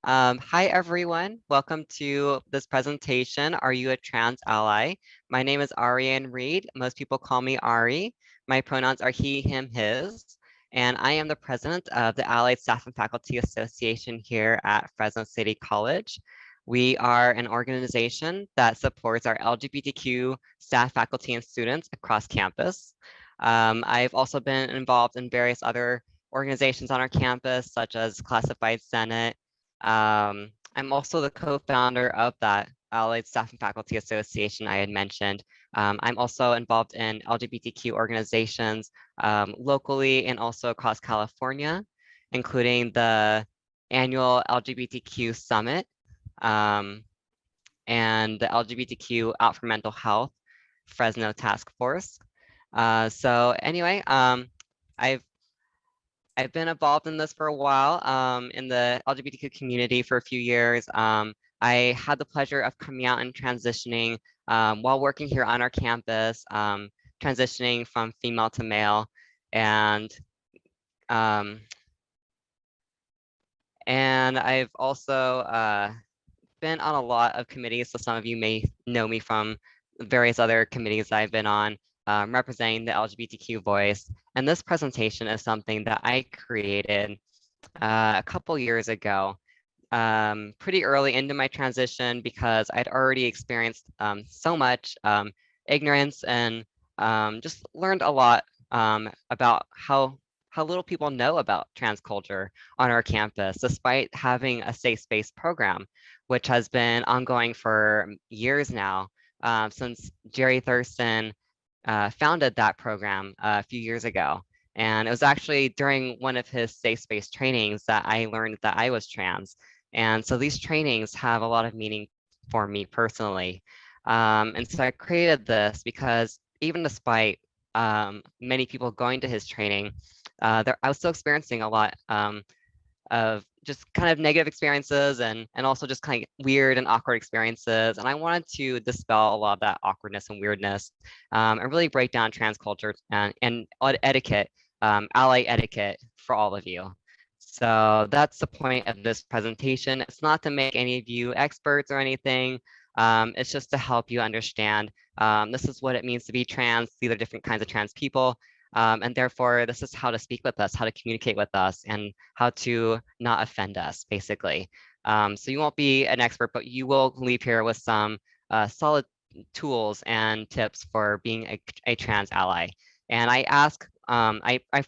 Hi, everyone. Welcome to this presentation, Are You a Trans Ally? My name is Ariane Reed. Most people call me Ari. My pronouns are he, him, his. And I am the president of the Allied Staff and Faculty Association here at Fresno City College. We are an organization that supports our LGBTQ staff, faculty, and students across campus. I've also been involved in various other organizations on our campus, such as Classified Senate. I'm also the co-founder of that Allied Staff and Faculty Association I had mentioned. I'm also involved in LGBTQ organizations locally and also across California, including the annual LGBTQ Summit and the LGBTQ Out for Mental Health Fresno Task Force. So anyway, I've been involved in this for a while, in the LGBTQ community for a few years. I had the pleasure of coming out and transitioning while working here on our campus, transitioning from female to male, and I've also been on a lot of committees, so some of you may know me from various other committees I've been on, representing the LGBTQ voice. And this presentation is something that I created a couple years ago, pretty early into my transition because I'd already experienced so much ignorance and just learned a lot about how little people know about trans culture on our campus, despite having a safe space program, which has been ongoing for years now, since Jerry Thurston founded that program a few years ago. And it was actually during one of his safe space trainings that I learned that I was trans. And so these trainings have a lot of meaning for me personally. And so I created this because even despite many people going to his training, I was still experiencing a lot of just kind of negative experiences and also just kind of weird and awkward experiences. And I wanted to dispel a lot of that awkwardness and weirdness and really break down trans culture and etiquette, ally etiquette for all of you. So that's the point of this presentation. It's not to make any of you experts or anything. It's just to help you understand this is what it means to be trans. These are different kinds of trans people. And therefore, this is how to speak with us, how to communicate with us, and how to not offend us, basically. So you won't be an expert, but you will leave here with some solid tools and tips for being a trans ally. And I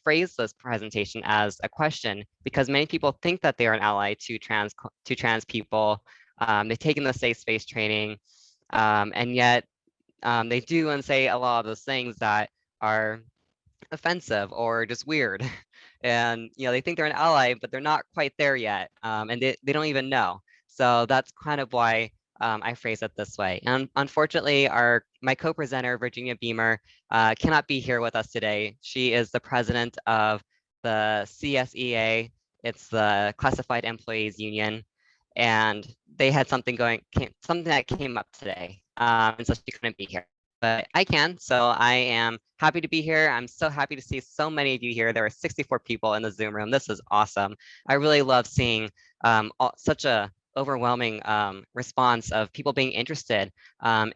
phrase this presentation as a question because many people think that they are an ally to trans people. They've taken the safe space training, and yet they do and say a lot of those things that are offensive or just weird. And they think they're an ally, but they're not quite there yet, and they don't even know. So that's kind of why I phrase it this way. And unfortunately, my co-presenter, Virginia Beamer, cannot be here with us today. She is the president of the CSEA. It's the Classified Employees Union. And they had something that came up today. And so she couldn't be here. But I can, so I am happy to be here. I'm so happy to see so many of you here. There are 64 people in the Zoom room. This is awesome. I really love seeing such a overwhelming response of people being interested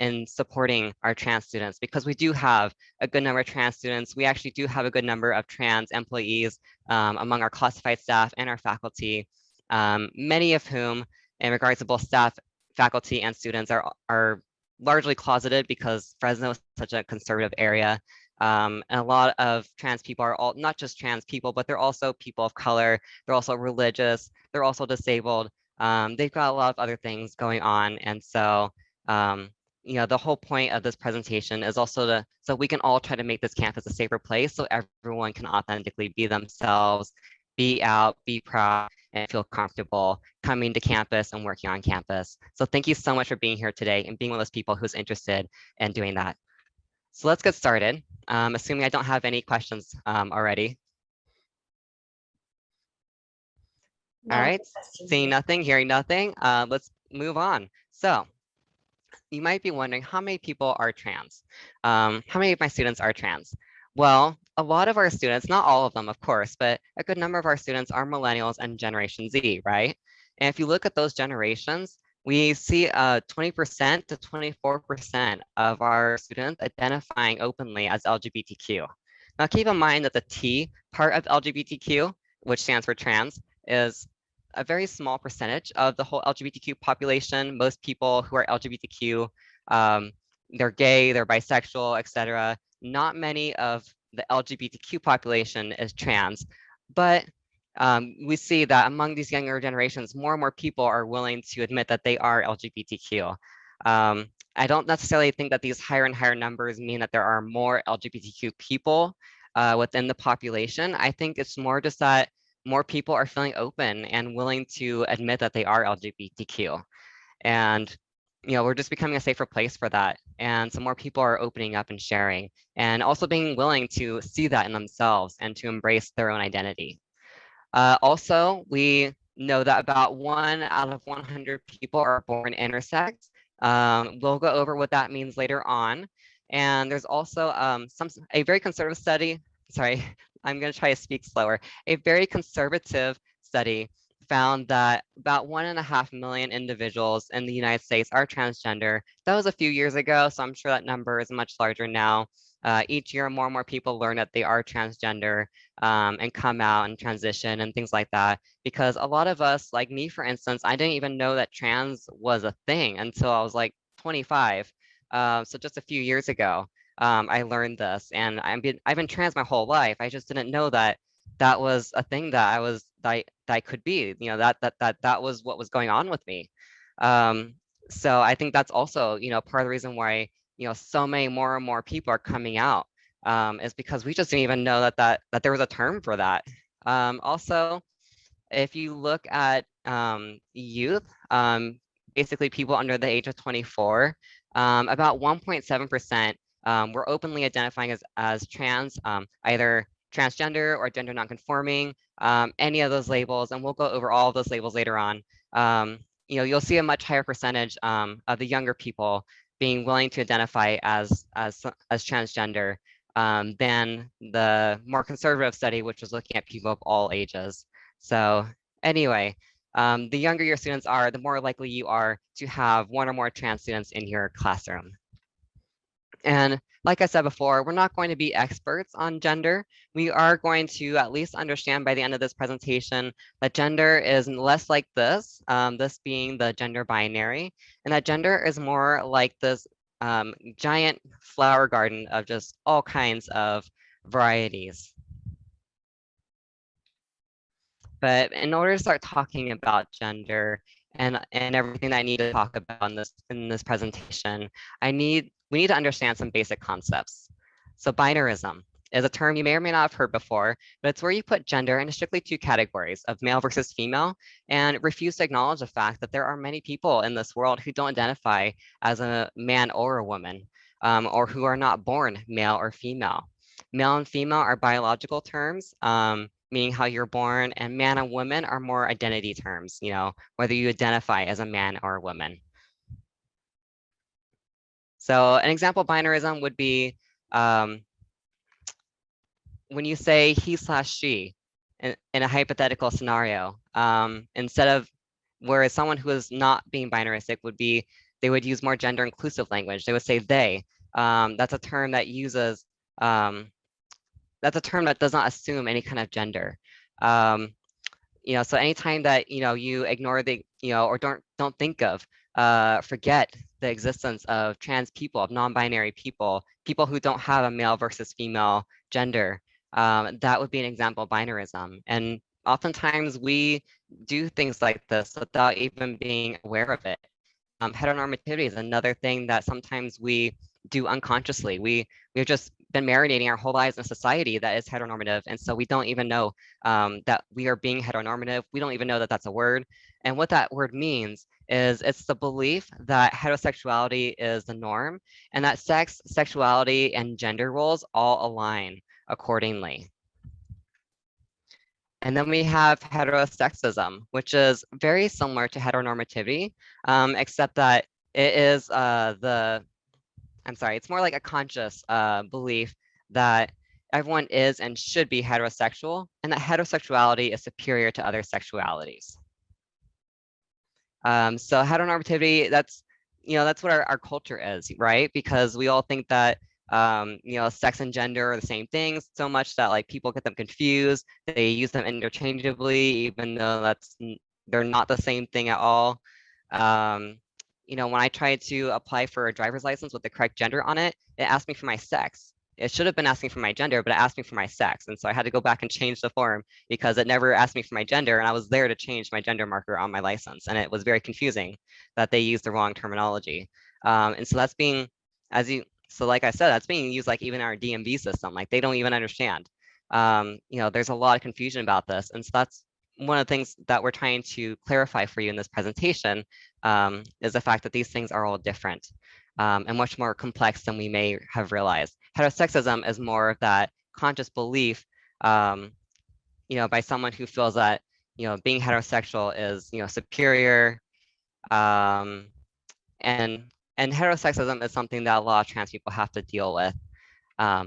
in supporting our trans students, because we do have a good number of trans students. We actually do have a good number of trans employees among our classified staff and our faculty, many of whom, in regards to both staff, faculty, and students, are largely closeted because Fresno is such a conservative area. And a lot of trans people are not just trans people, but they're also people of color. They're also religious. They're also disabled. They've got a lot of other things going on. And so, the whole point of this presentation is also so we can all try to make this campus a safer place so everyone can authentically be themselves, be out, be proud, and feel comfortable coming to campus and working on campus. So thank you so much for being here today and being one of those people who's interested in doing that. So let's get started, assuming I don't have any questions already. All right, seeing nothing, hearing nothing, let's move on. So you might be wondering, how many people are trans? How many of my students are trans? Well, a lot of our students, not all of them, of course, but a good number of our students are millennials and Generation Z, right? And if you look at those generations, we see 20% to 24% of our students identifying openly as LGBTQ. Now, keep in mind that the T part of LGBTQ, which stands for trans, is a very small percentage of the whole LGBTQ population. Most people who are LGBTQ, they're gay, they're bisexual, etc. Not many of the LGBTQ population is trans, but we see that among these younger generations, more and more people are willing to admit that they are LGBTQ. I don't necessarily think that these higher and higher numbers mean that there are more LGBTQ people within the population. I think it's more just that more people are feeling open and willing to admit that they are LGBTQ. And we're just becoming a safer place for that. And so more people are opening up and sharing, and also being willing to see that in themselves and to embrace their own identity. Also, we know that about 1 out of 100 people are born intersex. We'll go over what that means later on. And there's also a very conservative study, sorry, I'm gonna try to speak slower. A very conservative study found that about 1.5 million individuals in the United States are transgender. That was a few years ago, so I'm sure that number is much larger now. Each year, more and more people learn that they are transgender and come out and transition and things like that. Because a lot of us, like me, for instance, I didn't even know that trans was a thing until I was like 25. So just a few years ago, I learned this, and I've been trans my whole life. I just didn't know that that was a thing that that I could be. That was what was going on with me. So I think that's also part of the reason why so many more and more people are coming out, is because we just didn't even know that there was a term for that. Also, if you look at youth, basically people under the age of 24, about 1.7% were openly identifying as trans, either transgender or gender non-conforming, any of those labels, and we'll go over all of those labels later on. You'll see a much higher percentage of the younger people being willing to identify as transgender than the more conservative study, which was looking at people of all ages. So anyway, the younger your students are, the more likely you are to have one or more trans students in your classroom. And like I said before, we're not going to be experts on gender. We are going to at least understand by the end of this presentation that gender is less like this, this being the gender binary, and that gender is more like this giant flower garden of just all kinds of varieties. But in order to start talking about gender and everything that I need to talk about in this presentation, we need to understand some basic concepts. So binarism is a term you may or may not have heard before, but it's where you put gender into strictly two categories of male versus female and refuse to acknowledge the fact that there are many people in this world who don't identify as a man or a woman, or who are not born male or female. Male and female are biological terms, meaning how you're born, and man and woman are more identity terms, whether you identify as a man or a woman. So an example of binarism would be when you say he/she in a hypothetical scenario, instead of, whereas someone who is not being binaristic they would use more gender inclusive language. They would say they. That's a term that uses, that's a term that does not assume any kind of gender. So anytime that you ignore the or don't think of, forget the existence of trans people, of non-binary people who don't have a male versus female gender, that would be an example of binarism. And oftentimes we do things like this without even being aware of it. Heteronormativity is another thing that sometimes we do unconsciously. We've just been marinating our whole lives in a society that is heteronormative, and so we don't even know that we are being heteronormative. We don't even know that that's a word. And what that word means is it's the belief that heterosexuality is the norm and that sex, sexuality, and gender roles all align accordingly. And then we have heterosexism, which is very similar to heteronormativity, except that it is it's more like a conscious belief that everyone is and should be heterosexual, and that heterosexuality is superior to other sexualities. So heteronormativity, that's that's what our culture is, right? Because we all think that sex and gender are the same things so much that like people get them confused. They use them interchangeably, even though they're not the same thing at all. Um, when I tried to apply for a driver's license with the correct gender on it, it asked me for my sex. It should have been asking for my gender, but it asked me for my sex. And so I had to go back and change the form because it never asked me for my gender. And I was there to change my gender marker on my license. And it was very confusing that they used the wrong terminology. And so that's being, so like I said, that's being used like even our DMV system, like they don't even understand. There's a lot of confusion about this. And so that's one of the things that we're trying to clarify for you in this presentation, is the fact that these things are all different and much more complex than we may have realized. Heterosexism is more of that conscious belief, by someone who feels that, being heterosexual is, superior. Um, and heterosexism is something that a lot of trans people have to deal with.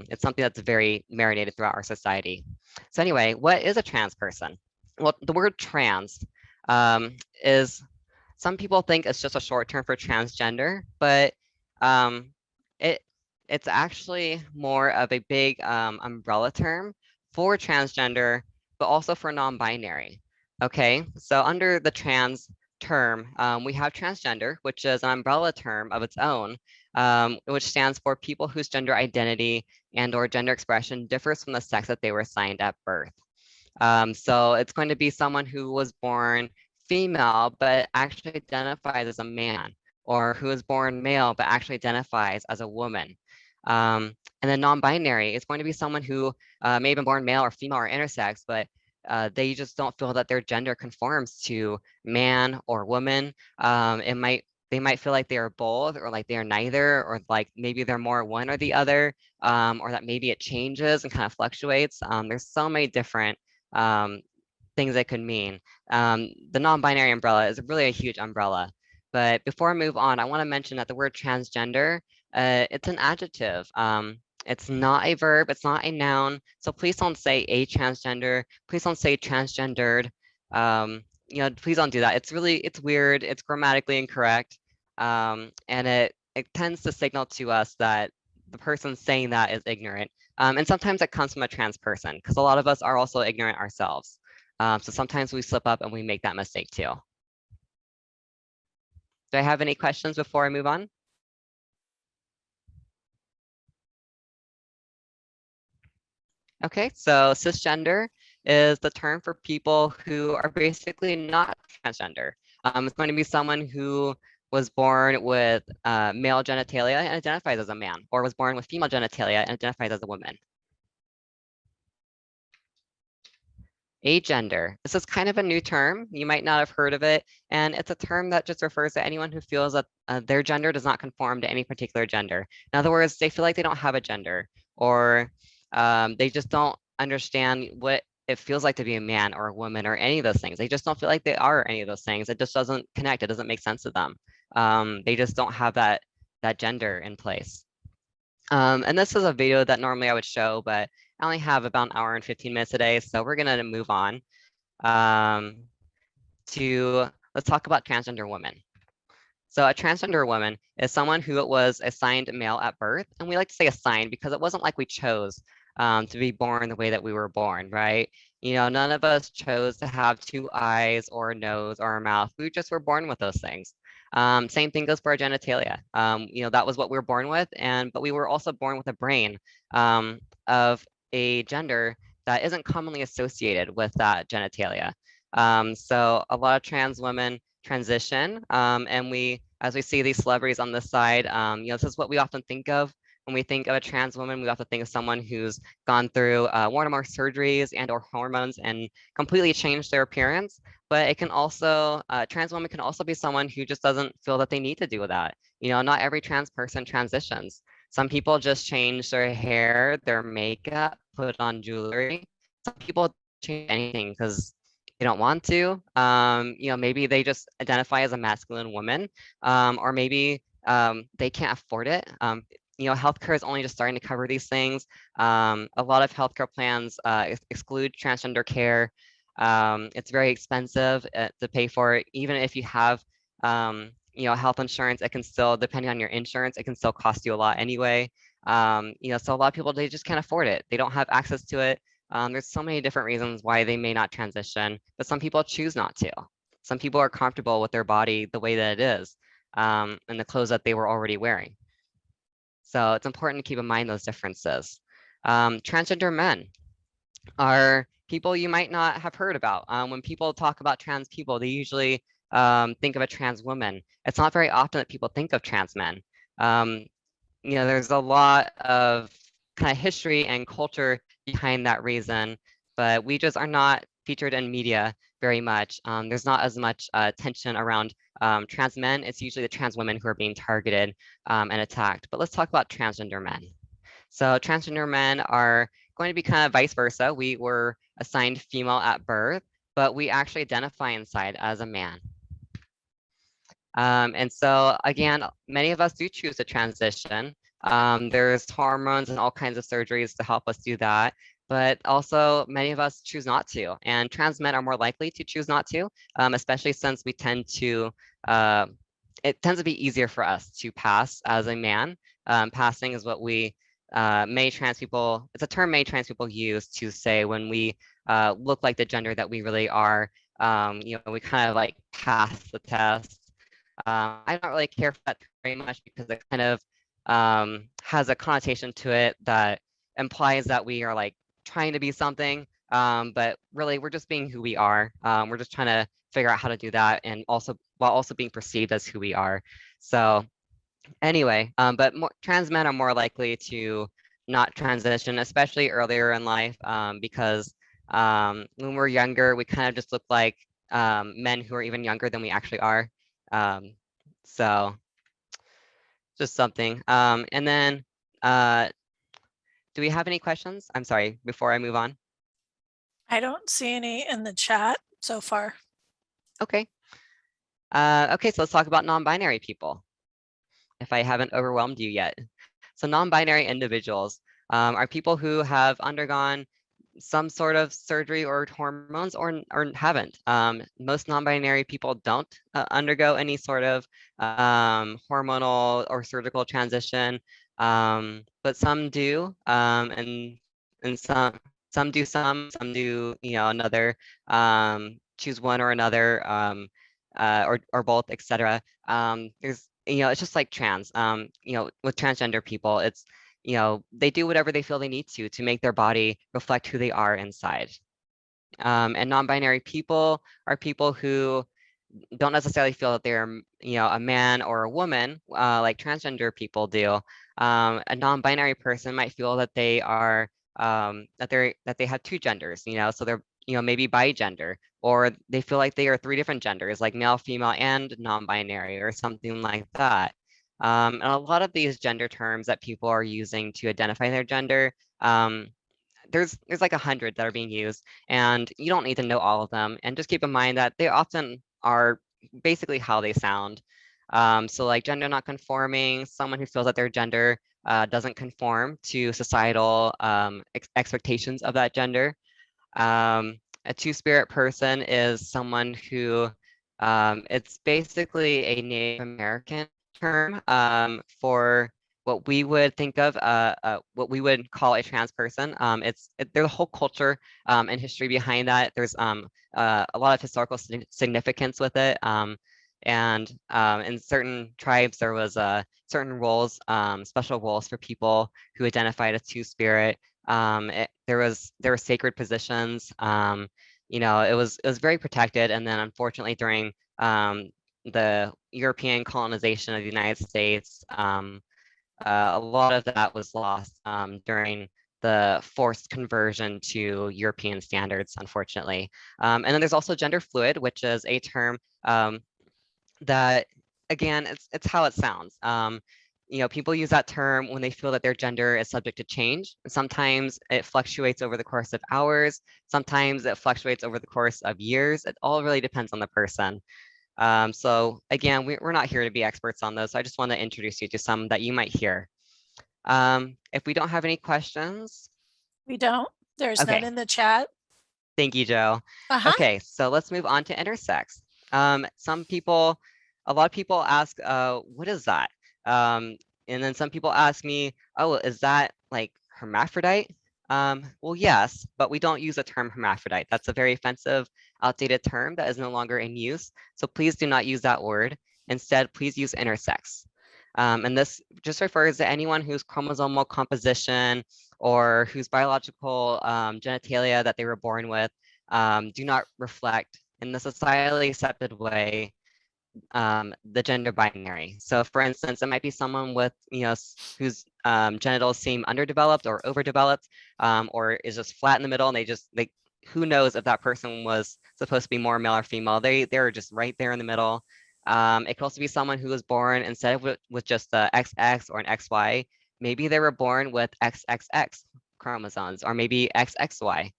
It's something that's very marinated throughout our society. So anyway, what is a trans person? Well, the word trans is, some people think it's just a short term for transgender, but um, it it's actually more of a big umbrella term for transgender, but also for non-binary. Okay, so under the trans term, we have transgender, which is an umbrella term of its own, which stands for people whose gender identity and or gender expression differs from the sex that they were assigned at birth. So it's going to be someone who was born female, but actually identifies as a man, or who is born male, but actually identifies as a woman. And then non-binary is going to be someone who may have been born male or female or intersex, but they just don't feel that their gender conforms to man or woman. They might feel like they are both, or like they are neither, or like maybe they're more one or the other, or that maybe it changes and kind of fluctuates. There's so many different things that could mean. The non-binary umbrella is really a huge umbrella. But before I move on, I want to mention that the word transgender, it's an adjective. It's not a verb, it's not a noun. So please don't say a transgender. Please don't say transgendered. Please don't do that. It's weird. It's grammatically incorrect. And it tends to signal to us that the person saying that is ignorant. And sometimes it comes from a trans person, because a lot of us are also ignorant ourselves. So sometimes we slip up and we make that mistake too. Do I have any questions before I move on? Okay, so cisgender is the term for people who are basically not transgender. It's going to be someone who was born with male genitalia and identifies as a man, or was born with female genitalia and identifies as a woman. Agender. This is kind of a new term. You might not have heard of it. And it's a term that just refers to anyone who feels that their gender does not conform to any particular gender. In other words, they feel like they don't have a gender, or they just don't understand what it feels like to be a man or a woman or any of those things. They just don't feel like they are any of those things. It just doesn't connect. It doesn't make sense to them. They just don't have that gender in place. And this is a video that normally I would show, but I only have about an hour and 15 minutes today, so we're gonna move on let's talk about transgender women. So a transgender woman is someone who was assigned male at birth, and we like to say assigned because it wasn't like we chose to be born the way that we were born, right? None of us chose to have two eyes or a nose or a mouth. We just were born with those things. Same thing goes for our genitalia. That was what we were born with, but we were also born with a brain of a gender that isn't commonly associated with that genitalia. So a lot of trans women transition, and as we see these celebrities on this side, this is what we often think of when we think of a trans woman. We often think of someone who's gone through one or more surgeries and or hormones and completely changed their appearance. But it can also, trans woman can also be someone who just doesn't feel that they need to do that. Not every trans person transitions. Some people just change their hair, their makeup, put on jewelry. Some people change anything because they don't want to. Maybe they just identify as a masculine woman, or maybe they can't afford it. Healthcare is only just starting to cover these things. A lot of healthcare plans exclude transgender care. It's very expensive to pay for it, even if you have Health insurance, it can still, depending on your insurance, it can still cost you a lot anyway. So a lot of people, they just can't afford it. They don't have access to it. There's so many different reasons why they may not transition, but some people choose not to. Some people are comfortable with their body the way that it is, and the clothes that they were already wearing. So it's important to keep in mind those differences. Transgender men are people you might not have heard about. When people talk about trans people, they usually think of a trans woman. It's not very often that people think of trans men. There's a lot of kind of history and culture behind that reason, but we just are not featured in media very much. There's not as much attention around trans men. It's usually the trans women who are being targeted and attacked. But let's talk about transgender men. So transgender men are going to be kind of vice versa. We were assigned female at birth, but we actually identify inside as a man. And so again, many of us do choose to transition. There's hormones and all kinds of surgeries to help us do that, but also many of us choose not to. And trans men are more likely to choose not to, especially since we tend to, it tends to be easier for us to pass as a man. Passing is what we many trans people, it's a term many trans people use to say when we look like the gender that we really are. We kind of like pass the test. I don't really care for that very much because it kind of has a connotation to it that implies that we are like trying to be something, but really we're just being who we are. We're just trying to figure out how to do that, and also while also being perceived as who we are. So anyway, but trans men are more likely to not transition, especially earlier in life, because when we're younger, we kind of just look like men who are even younger than we actually are. So just something. And then do we have any questions? I'm sorry, before I move on. I don't see any in the chat so far. Okay. Okay, so let's talk about non-binary people, if I haven't overwhelmed you yet. So non-binary individuals are people who have undergone some sort of surgery or hormones or haven't. Most non-binary people don't undergo any sort of hormonal or surgical transition, but some do, and some do some do another, choose one or another, or both, etc. There's it's just like trans. With transgender people, it's they do whatever they feel they need to make their body reflect who they are inside. And non-binary people are people who don't necessarily feel that they're a man or a woman like transgender people do. A non-binary person might feel that they are that they have two genders, so they're maybe bi-gender, or they feel like they are three different genders, like male, female, and non-binary, or something like that. And a lot of these gender terms that people are using to identify their gender, there's like 100 that are being used, and you don't need to know all of them. And just keep in mind that they often are basically how they sound. So like gender not conforming, someone who feels that their gender doesn't conform to societal expectations of that gender. A two-spirit person is someone who, it's basically a Native American term for what we would think of, what we would call a trans person. There's a whole culture and history behind that. There's a lot of historical significance with it. And in certain tribes, there was certain roles, special roles for people who identified as two-spirit. There were sacred positions. It was very protected, and then unfortunately during the European colonization of the United States, a lot of that was lost during the forced conversion to European standards, unfortunately. And then there's also gender fluid, which is a term that, again, it's how it sounds. People use that term when they feel that their gender is subject to change. Sometimes it fluctuates over the course of hours. Sometimes it fluctuates over the course of years. It all really depends on the person. So again, we're not here to be experts on those. So I just want to introduce you to some that you might hear. If we don't have any questions. We don't. There's okay. none in the chat. Thank you, Joe. Okay, so let's move on to intersex. Some people a lot of people ask, what is that? And then some people ask me, oh, is that like hermaphrodite? Well, yes, but we don't use the term hermaphrodite. That's a very offensive, outdated term that is no longer in use. So please do not use that word. Instead, please use intersex. And this just refers to anyone whose chromosomal composition or whose biological genitalia that they were born with do not reflect in the societally accepted way the gender binary. So for instance, it might be someone with, whose genitals seem underdeveloped or overdeveloped, or is just flat in the middle, and who knows if that person was supposed to be more male or female. They're just right there in the middle. It could also be someone who was born instead of with just the XX or an XY, maybe they were born with XXX chromosomes, or maybe XXY.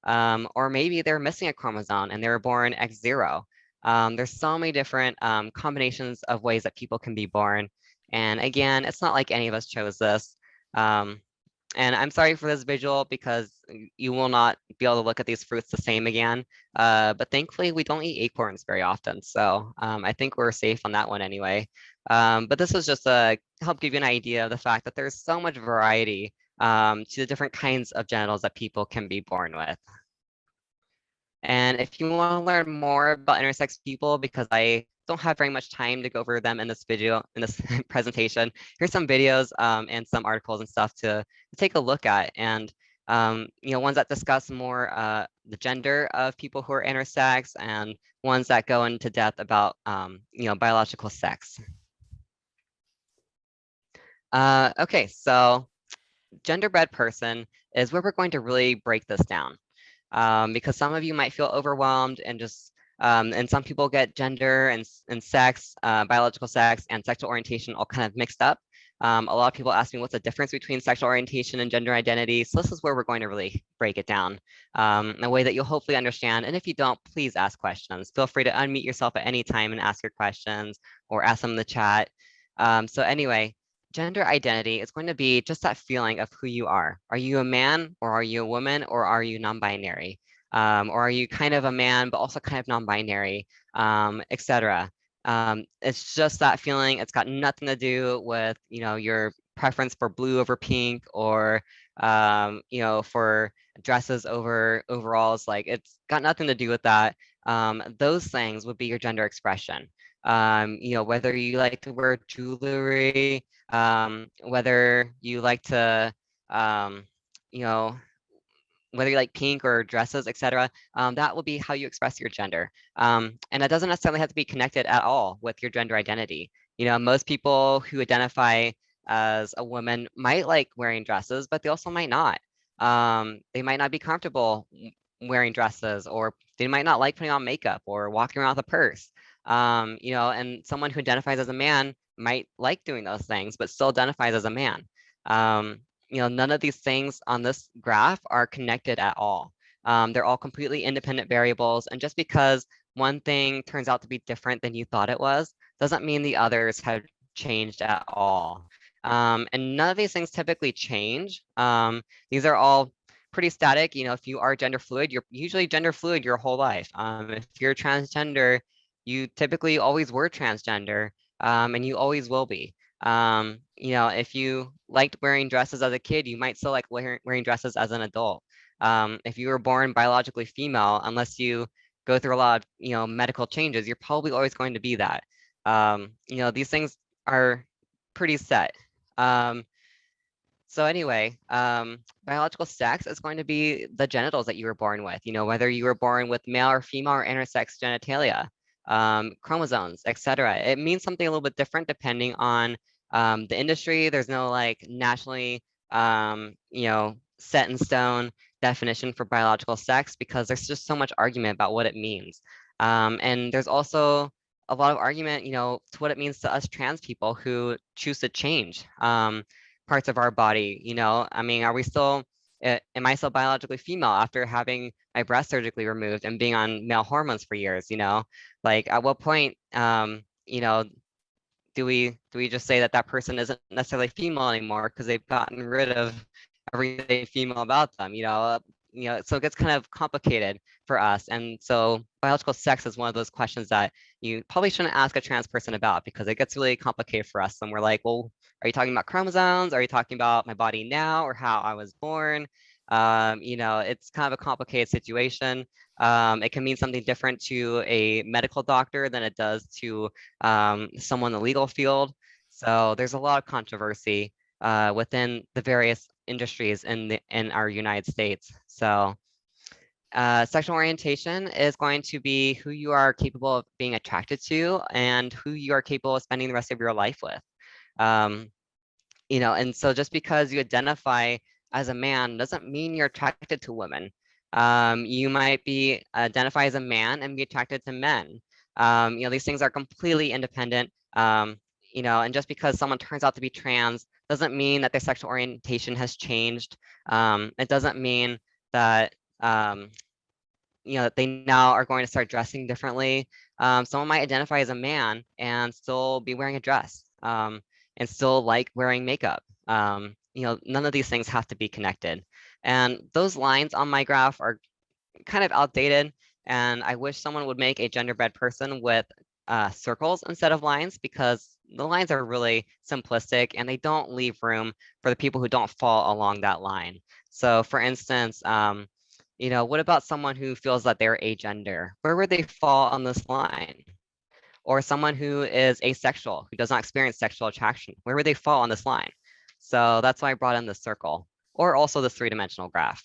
Or maybe they're missing a chromosome and they were born X0. There's so many different combinations of ways that people can be born. And again, it's not like any of us chose this. And I'm sorry for this visual because you will not be able to look at these fruits the same again. But thankfully, we don't eat acorns very often. So I think we're safe on that one anyway. But this was just to help give you an idea of the fact that there's so much variety to the different kinds of genitals that people can be born with. And if you want to learn more about intersex people, because I don't have very much time to go over them in this video, in this presentation, here's some videos and some articles and stuff to take a look at. And ones that discuss more the gender of people who are intersex, and ones that go into depth about biological sex. Okay, so genderbread person is where we're going to really break this down. Because some of you might feel overwhelmed and just, and some people get gender and sex, biological sex and sexual orientation all kind of mixed up. A lot of people ask me what's the difference between sexual orientation and gender identity. So this is where we're going to really break it down in a way that you'll hopefully understand. And if you don't, please ask questions. Feel free to unmute yourself at any time and ask your questions or ask them in the chat. So anyway, gender identity is going to be just that feeling of who you are. Are you a man, or are you a woman, or are you non-binary? Or are you kind of a man, but also kind of non-binary, etc. It's just that feeling. It's got nothing to do with, your preference for blue over pink, or, for dresses over overalls. Like, it's got nothing to do with that. Those things would be your gender expression. Whether you like to wear jewelry, whether you like to, whether you like pink or dresses, etc. That will be how you express your gender. And that doesn't necessarily have to be connected at all with your gender identity. Most people who identify as a woman might like wearing dresses, but they also might not. They might not be comfortable wearing dresses, or they might not like putting on makeup or walking around with a purse. And someone who identifies as a man might like doing those things, but still identifies as a man. None of these things on this graph are connected at all. They're all completely independent variables. And just because one thing turns out to be different than you thought it was, doesn't mean the others have changed at all. And none of these things typically change. These are all pretty static. If you are gender fluid, you're usually gender fluid your whole life. If you're transgender, you typically always were transgender, and you always will be. If you liked wearing dresses as a kid, you might still like wearing dresses as an adult. If you were born biologically female, unless you go through a lot of, medical changes, you're probably always going to be that. These things are pretty set. So anyway, biological sex is going to be the genitals that you were born with, whether you were born with male or female or intersex genitalia, chromosomes, etc. It means something a little bit different depending on the industry. There's no like nationally, set in stone definition for biological sex, because there's just so much argument about what it means. And there's also a lot of argument, to what it means to us trans people who choose to change parts of our body. I mean, are we still, am I still biologically female after having my breast surgically removed and being on male hormones for years? Like, at what point, do we just say that that person isn't necessarily female anymore because they've gotten rid of everything female about them? so it gets kind of complicated for us. And so biological sex is one of those questions that you probably shouldn't ask a trans person about, because it gets really complicated for us. And we're like, well, are you talking about chromosomes? Are you talking about my body now, or how I was born? It's kind of a complicated situation. It can mean something different to a medical doctor than it does to someone in the legal field. So there's a lot of controversy within the various industries in our United States. So sexual orientation is going to be who you are capable of being attracted to and who you are capable of spending the rest of your life with. And so just because you identify as a man doesn't mean you're attracted to women. You might be identify as a man and be attracted to men. These things are completely independent. And just because someone turns out to be trans doesn't mean that their sexual orientation has changed. It doesn't mean that that they now are going to start dressing differently. Someone might identify as a man and still be wearing a dress, and still like wearing makeup. None of these things have to be connected. And those lines on my graph are kind of outdated, and I wish someone would make a genderbread person with circles instead of lines, because the lines are really simplistic and they don't leave room for the people who don't fall along that line. So for instance, what about someone who feels that they're agender? Where would they fall on this line? Or someone who is asexual, who does not experience sexual attraction, where would they fall on this line? So that's why I brought in the circle, or also this three-dimensional graph.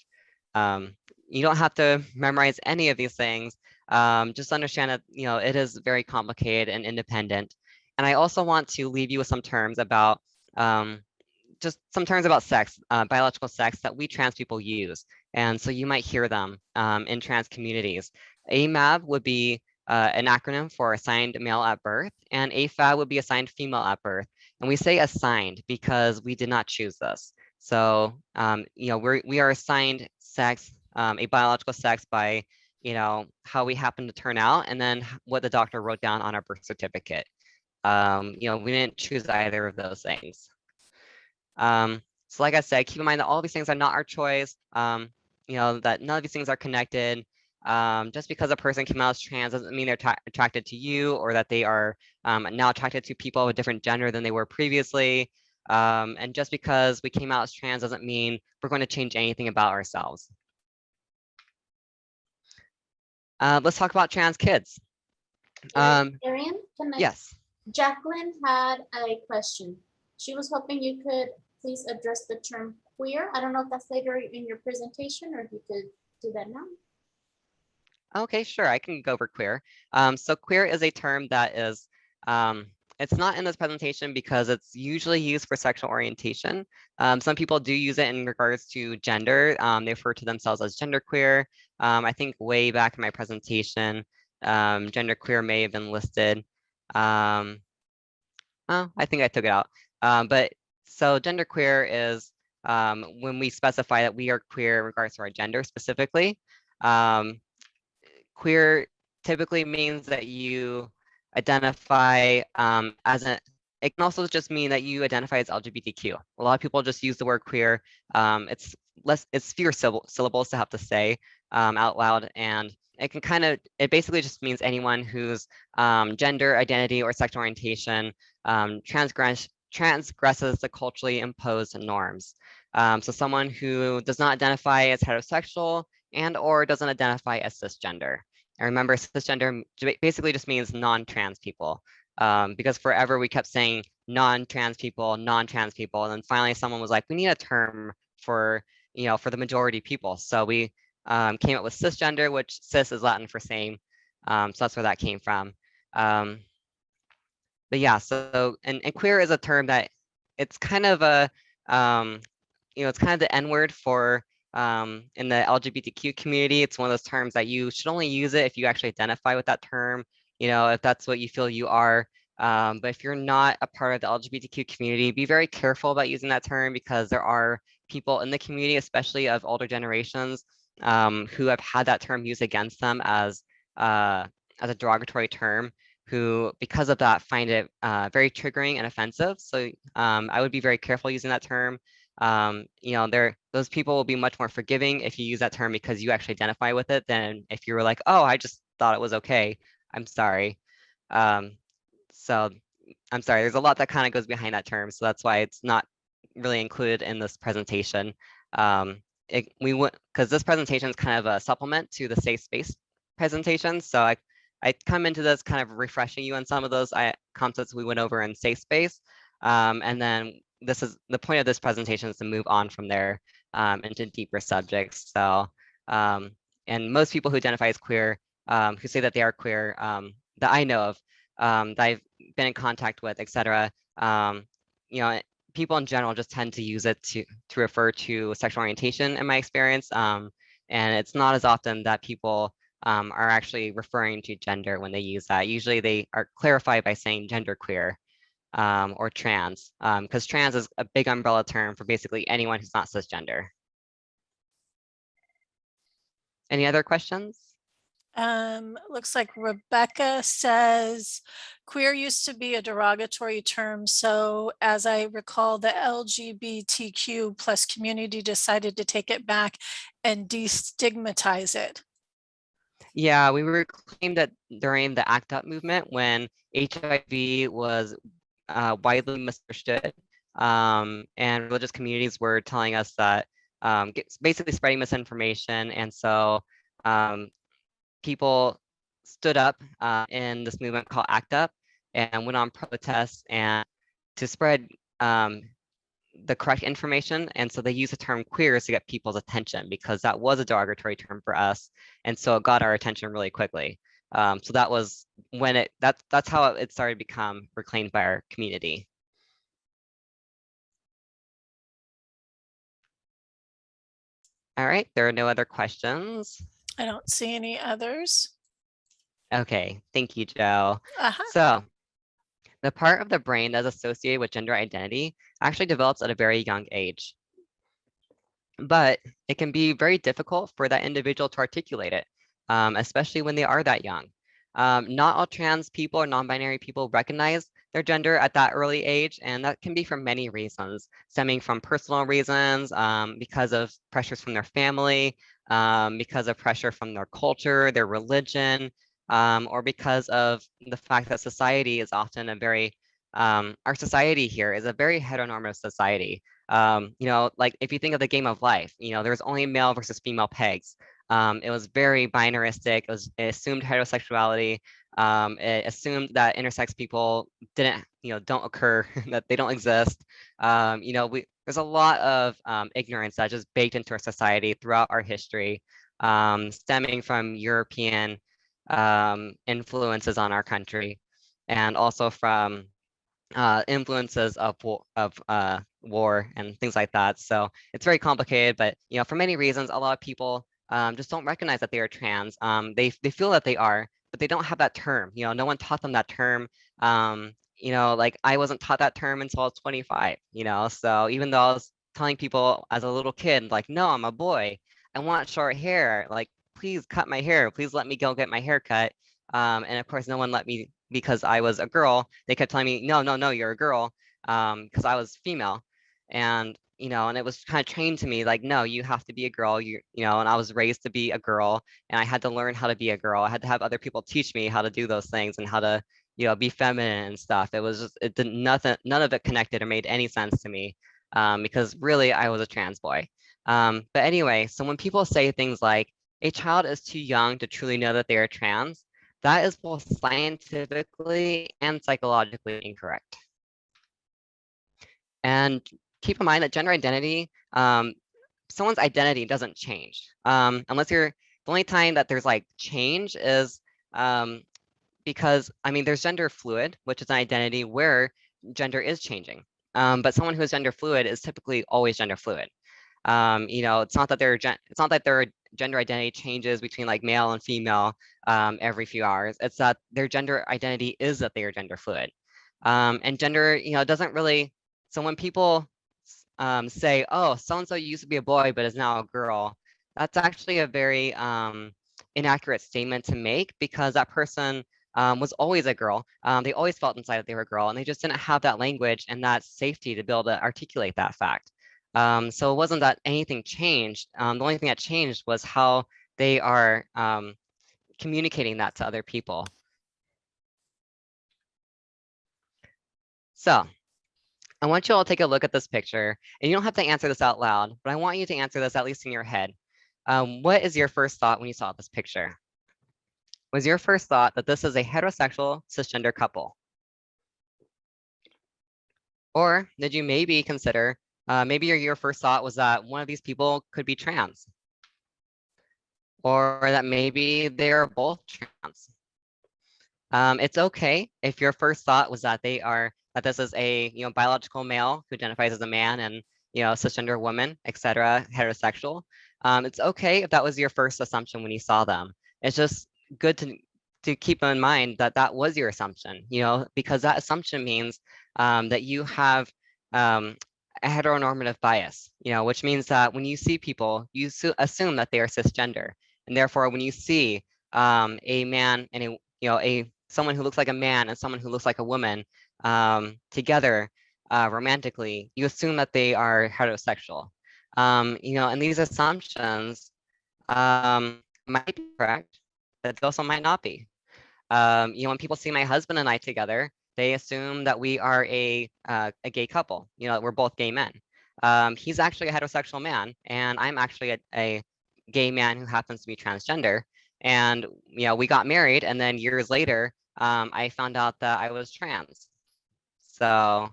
You don't have to memorize any of these things. Just understand that it is very complicated and independent. And I also want to leave you with some terms about just some terms about sex, biological sex that we trans people use. And so you might hear them in trans communities. AMAB would be an acronym for assigned male at birth, and AFAB would be assigned female at birth. And we say assigned because we did not choose this. So, we are assigned sex, a biological sex by, how we happen to turn out, and then what the doctor wrote down on our birth certificate. We didn't choose either of those things. So like I said, keep in mind that all these things are not our choice, that none of these things are connected. Just because a person came out as trans doesn't mean they're attracted to you, or that they are now attracted to people of a different gender than they were previously. And just because we came out as trans doesn't mean we're going to change anything about ourselves. Let's talk about trans kids. Arian, yes. Jacqueline had a question. She was hoping you could please address the term queer. I don't know if that's later in your presentation or if you could do that now. Okay, sure, I can go over queer. So queer is a term that is, it's not in this presentation because it's usually used for sexual orientation. Some people do use it in regards to gender. They refer to themselves as genderqueer. I think way back in my presentation, genderqueer may have been listed. Oh, I think I took it out. But so genderqueer is when we specify that we are queer in regards to our gender specifically. Queer typically means that you identify as a, it can also just mean that you identify as LGBTQ. A lot of people just use the word queer. It's fewer syllables to have to say out loud, and it basically just means anyone whose gender identity or sexual orientation transgresses the culturally imposed norms. So someone who does not identify as heterosexual and or doesn't identify as cisgender. And remember, cisgender basically just means non-trans people, because forever we kept saying non-trans people, and then finally someone was like, we need a term for the majority people. So we came up with cisgender, which cis is Latin for same. So that's where that came from. But yeah, so and queer is a term that it's kind of a it's kind of the N-word for in the LGBTQ community. It's one of those terms that you should only use it if you actually identify with that term, if that's what you feel you are. But if you're not a part of the LGBTQ community, be very careful about using that term, because there are people in the community, especially of older generations, who have had that term used against them as a derogatory term, who, because of that, find it very triggering and offensive. So I would be very careful using that term. those people will be much more forgiving if you use that term because you actually identify with it than if you were like, oh, I just thought it was okay. I'm sorry. So I'm sorry, there's a lot that kind of goes behind that term. So that's why it's not really included in this presentation. Because this presentation is kind of a supplement to the safe space presentation. So I come into this kind of refreshing you on some of those concepts we went over in safe space. And then this is the point of this presentation is to move on from there into deeper subjects. So, and most people who identify as queer, who say that they are queer, that I know of, that I've been in contact with, etc. People in general just tend to use it to refer to sexual orientation in my experience. And it's not as often that people are actually referring to gender when they use that. Usually they are clarified by saying genderqueer or trans, because trans is a big umbrella term for basically anyone who's not cisgender. Any other questions? Looks like Rebecca says queer used to be a derogatory term. So as I recall, the LGBTQ plus community decided to take it back and destigmatize it. Yeah, we were claimed that during the ACT UP movement when HIV was widely misunderstood, and religious communities were telling us that basically spreading misinformation, and so people stood up in this movement called ACT UP and went on protests and to spread the correct information. And so they used the term queers to get people's attention because that was a derogatory term for us. And so it got our attention really quickly. So that was when that's how it started to become reclaimed by our community. All right, there are no other questions. I don't see any others. Okay, thank you, Joe. Uh-huh. So the part of the brain that's associated with gender identity actually develops at a very young age. But it can be very difficult for that individual to articulate it, especially when they are that young. Not all trans people or non-binary people recognize their gender at that early age, and that can be for many reasons, stemming from personal reasons, because of pressures from their family, because of pressure from their culture, their religion, or because of the fact that society is often a very, our society here is a very heteronormative society. Like if you think of the game of life, there's only male versus female pegs. It was very binaristic. It assumed heterosexuality. It assumed that intersex people don't occur, that they don't exist. There's a lot of ignorance that's just baked into our society throughout our history, stemming from European influences on our country, and also from influences of war and things like that. So it's very complicated, but for many reasons, a lot of people just don't recognize that they are trans. They feel that they are, but they don't have that term. No one taught them that term. Like I wasn't taught that term until I was 25. So even though I was telling people as a little kid, like, no, I'm a boy. I want short hair. Like, please cut my hair. Please let me go get my hair cut. And of course, no one let me because I was a girl. They kept telling me, no, you're a girl, because I was female. And and it was kind of trained to me like, no, you have to be a girl. And I was raised to be a girl, and I had to learn how to be a girl. I had to have other people teach me how to do those things and how to be feminine and stuff. It was just none of it connected or made any sense to me, because really I was a trans boy. But anyway, so when people say things like a child is too young to truly know that they are trans, that is both scientifically and psychologically incorrect. And keep in mind that gender identity, someone's identity doesn't change. Unless the only time that there's like change is because, there's gender fluid, which is an identity where gender is changing. But someone who is gender fluid is typically always gender fluid. It's not that their gender identity changes between like male and female every few hours. It's that their gender identity is that they are gender fluid. And gender, doesn't really. So when people say, "Oh, so and so used to be a boy but is now a girl," that's actually a very inaccurate statement to make because that person was always a girl. They always felt inside that they were a girl, and they just didn't have that language and that safety to be able to articulate that fact. So it wasn't that anything changed. The only thing that changed was how they are communicating that to other people. So I want you all to take a look at this picture, and you don't have to answer this out loud, but I want you to answer this at least in your head. What is your first thought when you saw this picture? Was your first thought that this is a heterosexual cisgender couple? Or did you maybe consider, maybe your first thought was that one of these people could be trans? Or that maybe they're both trans? It's okay if your first thought was that that this is a biological male who identifies as a man and cisgender woman, etc., heterosexual. It's okay if that was your first assumption when you saw them. It's just good to keep in mind that that was your assumption, because that assumption means that you have a heteronormative bias, which means that when you see people, you assume that they are cisgender, and therefore when you see a man and someone who looks like a man and someone who looks like a woman together romantically, you assume that they are heterosexual. And these assumptions might be correct, but they also might not be. When people see my husband and I together, they assume that we are a gay couple, we're both gay men. He's actually a heterosexual man, and I'm actually a gay man who happens to be transgender. And we got married, and then years later, I found out that I was trans. So,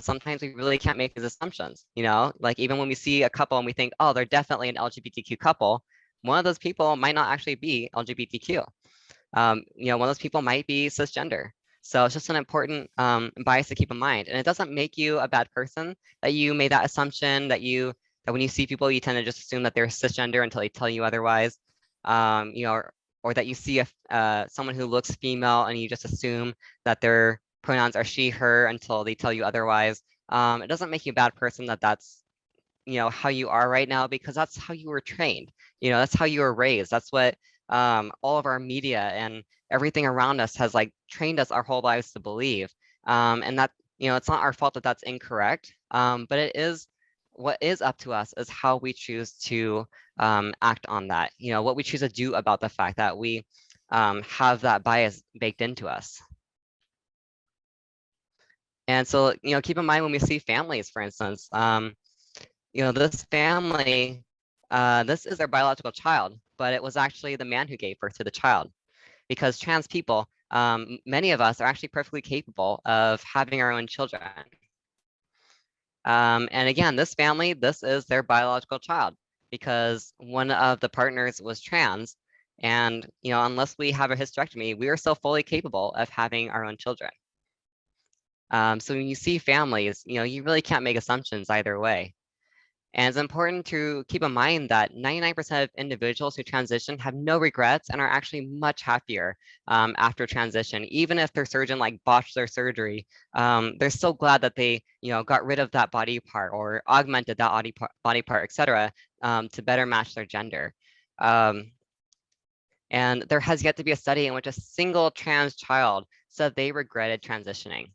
sometimes we really can't make these assumptions, like even when we see a couple and we think, oh, they're definitely an LGBTQ couple, one of those people might not actually be LGBTQ. One of those people might be cisgender. So it's just an important bias to keep in mind. And it doesn't make you a bad person that you made that assumption that when you see people, you tend to just assume that they're cisgender until they tell you otherwise. Or that you see someone who looks female and you just assume that their pronouns are she, her until they tell you otherwise. It doesn't make you a bad person that's how you are right now, because that's how you were trained. That's how you were raised. That's what all of our media and everything around us has trained us our whole lives to believe. And that, it's not our fault that that's incorrect, but it is what is up to us is how we choose to act on that. What we choose to do about the fact that we have that bias baked into us. And so, keep in mind when we see families, for instance, this family, this is their biological child, but it was actually the man who gave birth to the child. Because trans people, many of us are actually perfectly capable of having our own children. And again, this family, this is their biological child because one of the partners was trans. And, unless we have a hysterectomy, we are still fully capable of having our own children. So when you see families, you really can't make assumptions either way. And it's important to keep in mind that 99% of individuals who transition have no regrets and are actually much happier after transition. Even if their surgeon botched their surgery, they're so glad that they got rid of that body part or augmented that body part, etc., to better match their gender. And there has yet to be a study in which a single trans child said they regretted transitioning.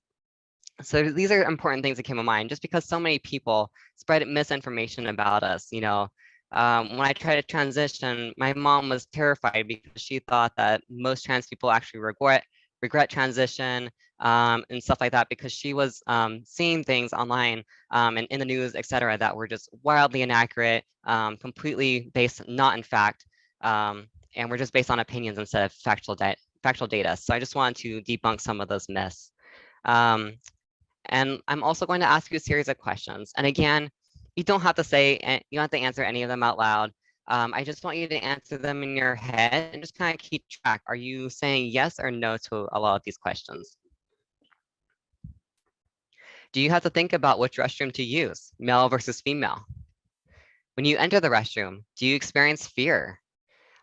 So these are important things that came to mind, just because so many people spread misinformation about us. When I tried to transition, my mom was terrified because she thought that most trans people actually regret transition and stuff like that, because she was seeing things online and in the news, etc., that were just wildly inaccurate, completely based not in fact, and were just based on opinions instead of factual data. So I just wanted to debunk some of those myths. And I'm also going to ask you a series of questions. And again, you don't have to answer any of them out loud. I just want you to answer them in your head and just kind of keep track. Are you saying yes or no to a lot of these questions? Do you have to think about which restroom to use, male versus female? When you enter the restroom, do you experience fear?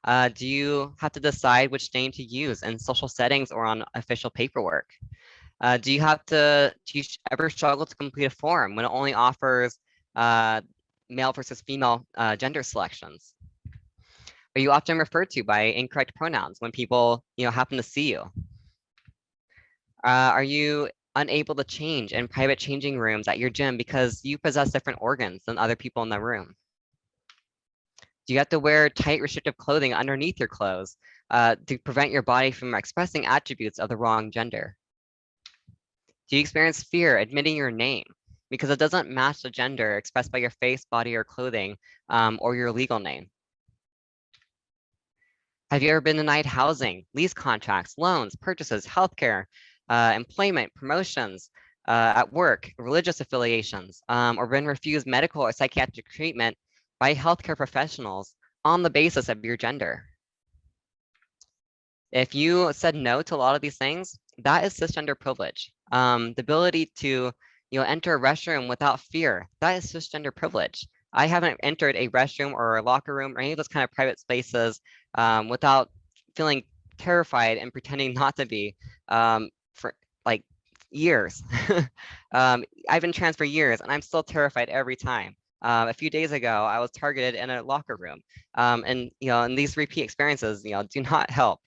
Do you have to decide which name to use in social settings or on official paperwork? Do you ever struggle to complete a form when it only offers male versus female gender selections? Are you often referred to by incorrect pronouns when people happen to see you? Are you unable to change in private changing rooms at your gym because you possess different organs than other people in the room? Do you have to wear tight restrictive clothing underneath your clothes to prevent your body from expressing attributes of the wrong gender? Do you experience fear admitting your name because it doesn't match the gender expressed by your face, body, or clothing, or your legal name? Have you ever been denied housing, lease contracts, loans, purchases, healthcare, employment, promotions at work, religious affiliations, or been refused medical or psychiatric treatment by healthcare professionals on the basis of your gender? If you said no to a lot of these things, that is cisgender privilege. The ability to enter a restroom without fear, that is cisgender privilege. I haven't entered a restroom or a locker room or any of those kind of private spaces without feeling terrified and pretending not to be for like years. I've been trans for years and I'm still terrified every time. A few days ago, I was targeted in a locker room, and these repeat experiences, do not help.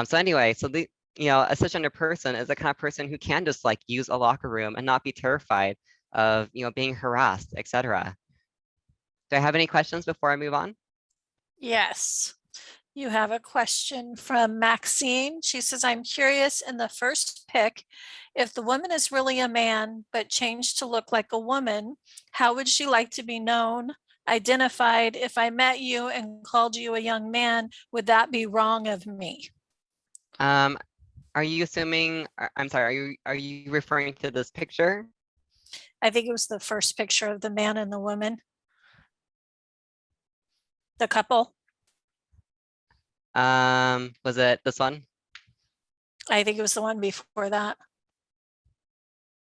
So anyway, so a cisgender person is the kind of person who can just like use a locker room and not be terrified of being harassed, etc. Do I have any questions before I move on? Yes. You have a question from Maxine. She says, I'm curious in the first pick, if the woman is really a man, but changed to look like a woman, how would she like to be known, identified? If I met you and called you a young man, would that be wrong of me? Are you assuming, I'm sorry, are you referring to this picture? I think it was the first picture of the man and the woman. The couple. Was it this one? I think it was the one before that.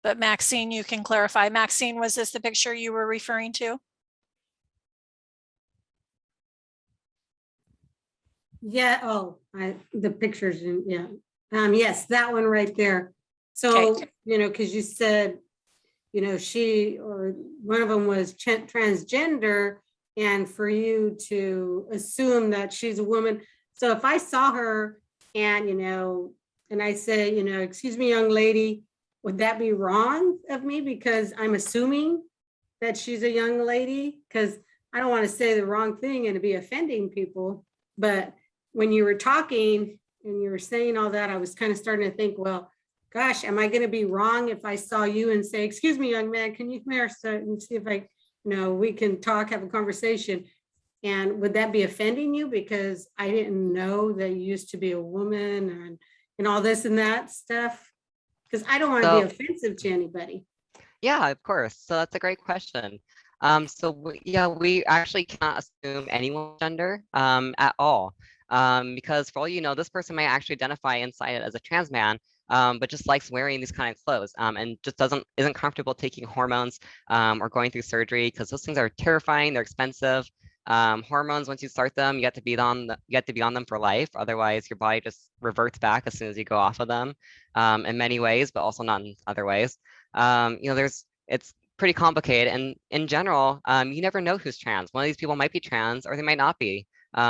But Maxine, you can clarify. Maxine, was this the picture you were referring to? Yeah, the pictures, yeah. Yes, that one right there. So, Okay. because you said, she or one of them was transgender, and for you to assume that she's a woman. So if I saw her and, and I say, excuse me, young lady, would that be wrong of me because I'm assuming that she's a young lady? Because I don't want to say the wrong thing and to be offending people. But when you were talking and you were saying all that, I was kind of starting to think, well, gosh, am I going to be wrong if I saw you and say, excuse me, young man, can you come here and see if we can talk, have a conversation? And would that be offending you because I didn't know that you used to be a woman and all this and that stuff? Because I don't want to be offensive to anybody. Yeah, of course. So that's a great question. We actually cannot assume anyone's gender at all. Because for all you know, this person might actually identify inside it as a trans man, but just likes wearing these kind of clothes and just isn't comfortable taking hormones or going through surgery because those things are terrifying, they're expensive. Hormones, once you start them, you have to be on them for life. Otherwise, your body just reverts back as soon as you go off of them in many ways, but also not in other ways. It's pretty complicated, and in general, you never know who's trans. One of these people might be trans or they might not be.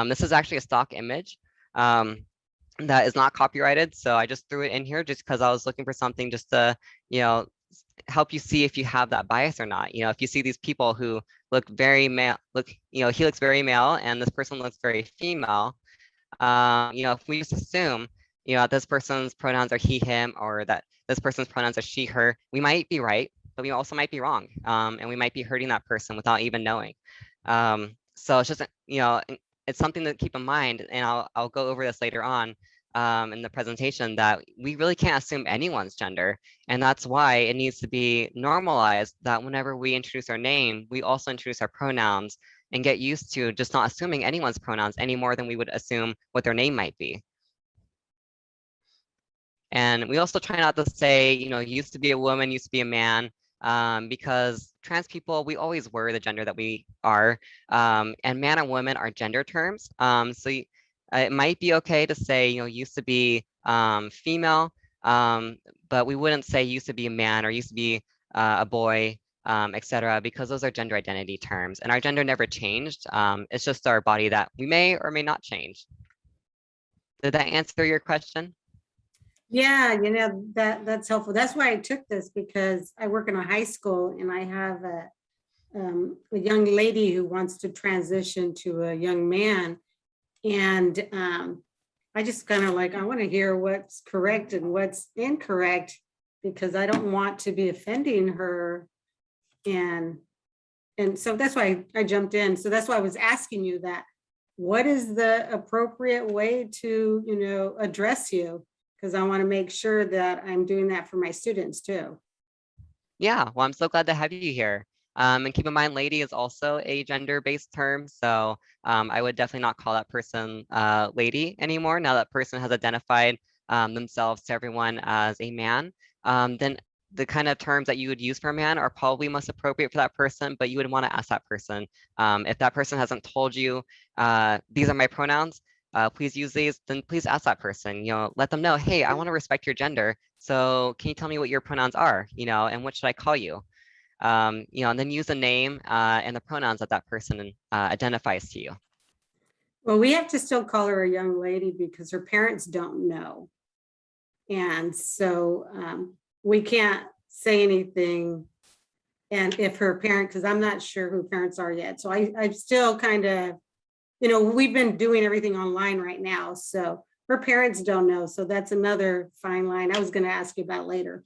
This is actually a stock image that is not copyrighted, so I just threw it in here just because I was looking for something just to help you see if you have that bias or not. If you see these people who look very male, he looks very male and this person looks very female, if we just assume this person's pronouns are he, him, or that this person's pronouns are she, her, we might be right, but we also might be wrong, and we might be hurting that person without even knowing. So it's just it's something to keep in mind, and I'll go over this later on in the presentation, that we really can't assume anyone's gender, and that's why it needs to be normalized that whenever we introduce our name, we also introduce our pronouns and get used to just not assuming anyone's pronouns any more than we would assume what their name might be. And we also try not to say, used to be a woman, used to be a man, because trans people, we always were the gender that we are, and man and woman are gender terms. It might be okay to say, used to be female, but we wouldn't say used to be a man or used to be a boy, etc., because those are gender identity terms, and our gender never changed. It's just our body that we may or may not change. Did that answer your question? Yeah, that's helpful. That's why I took this, because I work in a high school and I have a young lady who wants to transition to a young man. And I just kind of I want to hear what's correct and what's incorrect, because I don't want to be offending her. And so that's why I jumped in. So that's why I was asking you that. What is the appropriate way to, address you? Because I want to make sure that I'm doing that for my students too. Yeah, well, I'm so glad to have you here. And keep in mind, lady is also a gender-based term, so I would definitely not call that person lady anymore. Now that person has identified themselves to everyone as a man, then the kind of terms that you would use for a man are probably most appropriate for that person, but you would want to ask that person. If that person hasn't told you, these are my pronouns, please use these, then please ask that person, let them know, hey, I want to respect your gender. So can you tell me what your pronouns are, and what should I call you? And then use the name and the pronouns that that person identifies to you. Well, we have to still call her a young lady because her parents don't know. And so we can't say anything. And if her parent, because I'm not sure who parents are yet. So I'm still kind of, we've been doing everything online right now. So her parents don't know. So that's another fine line I was going to ask you about later.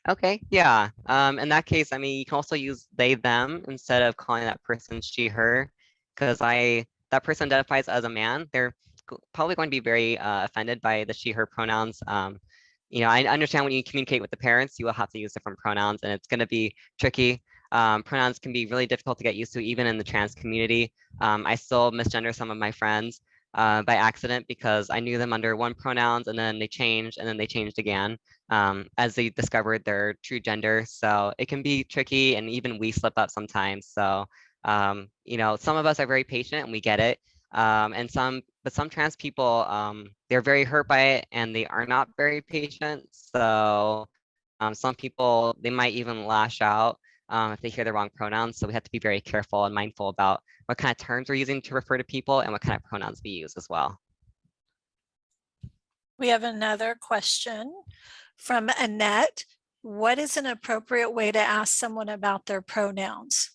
Okay, yeah. In that case, I mean, you can also use they, them instead of calling that person she, her, because that person identifies as a man. They're probably going to be very offended by the she, her pronouns. I understand when you communicate with the parents, you will have to use different pronouns, and it's going to be tricky. Pronouns can be really difficult to get used to, even in the trans community. I still misgender some of my friends by accident because I knew them under one pronouns, and then they changed, and then they changed again as they discovered their true gender. So it can be tricky, and even we slip up sometimes. So some of us are very patient and we get it. But some trans people, they're very hurt by it and they are not very patient. So some people, they might even lash out if they hear the wrong pronouns. So we have to be very careful and mindful about what kind of terms we're using to refer to people and what kind of pronouns we use as well. We have another question from Annette. What is an appropriate way to ask someone about their pronouns?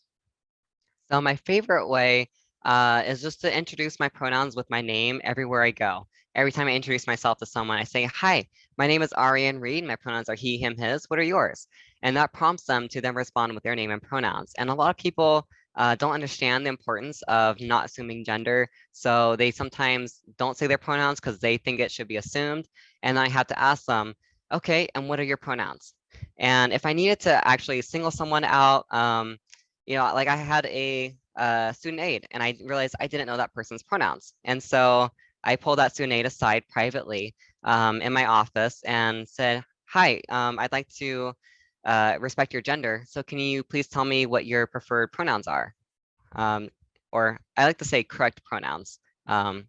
So my favorite way is just to introduce my pronouns with my name everywhere I go. Every time I introduce myself to someone, I say, hi, my name is Ariane Reed. My pronouns are he, him, his. What are yours? And that prompts them to then respond with their name and pronouns. And a lot of people don't understand the importance of not assuming gender. So they sometimes don't say their pronouns because they think it should be assumed. And I have to ask them, okay, and what are your pronouns? And if I needed to actually single someone out, like I had a student aide and I realized I didn't know that person's pronouns. And so I pulled that student aide aside privately in my office and said, hi, I'd like to respect your gender. So can you please tell me what your preferred pronouns are? Or I like to say correct pronouns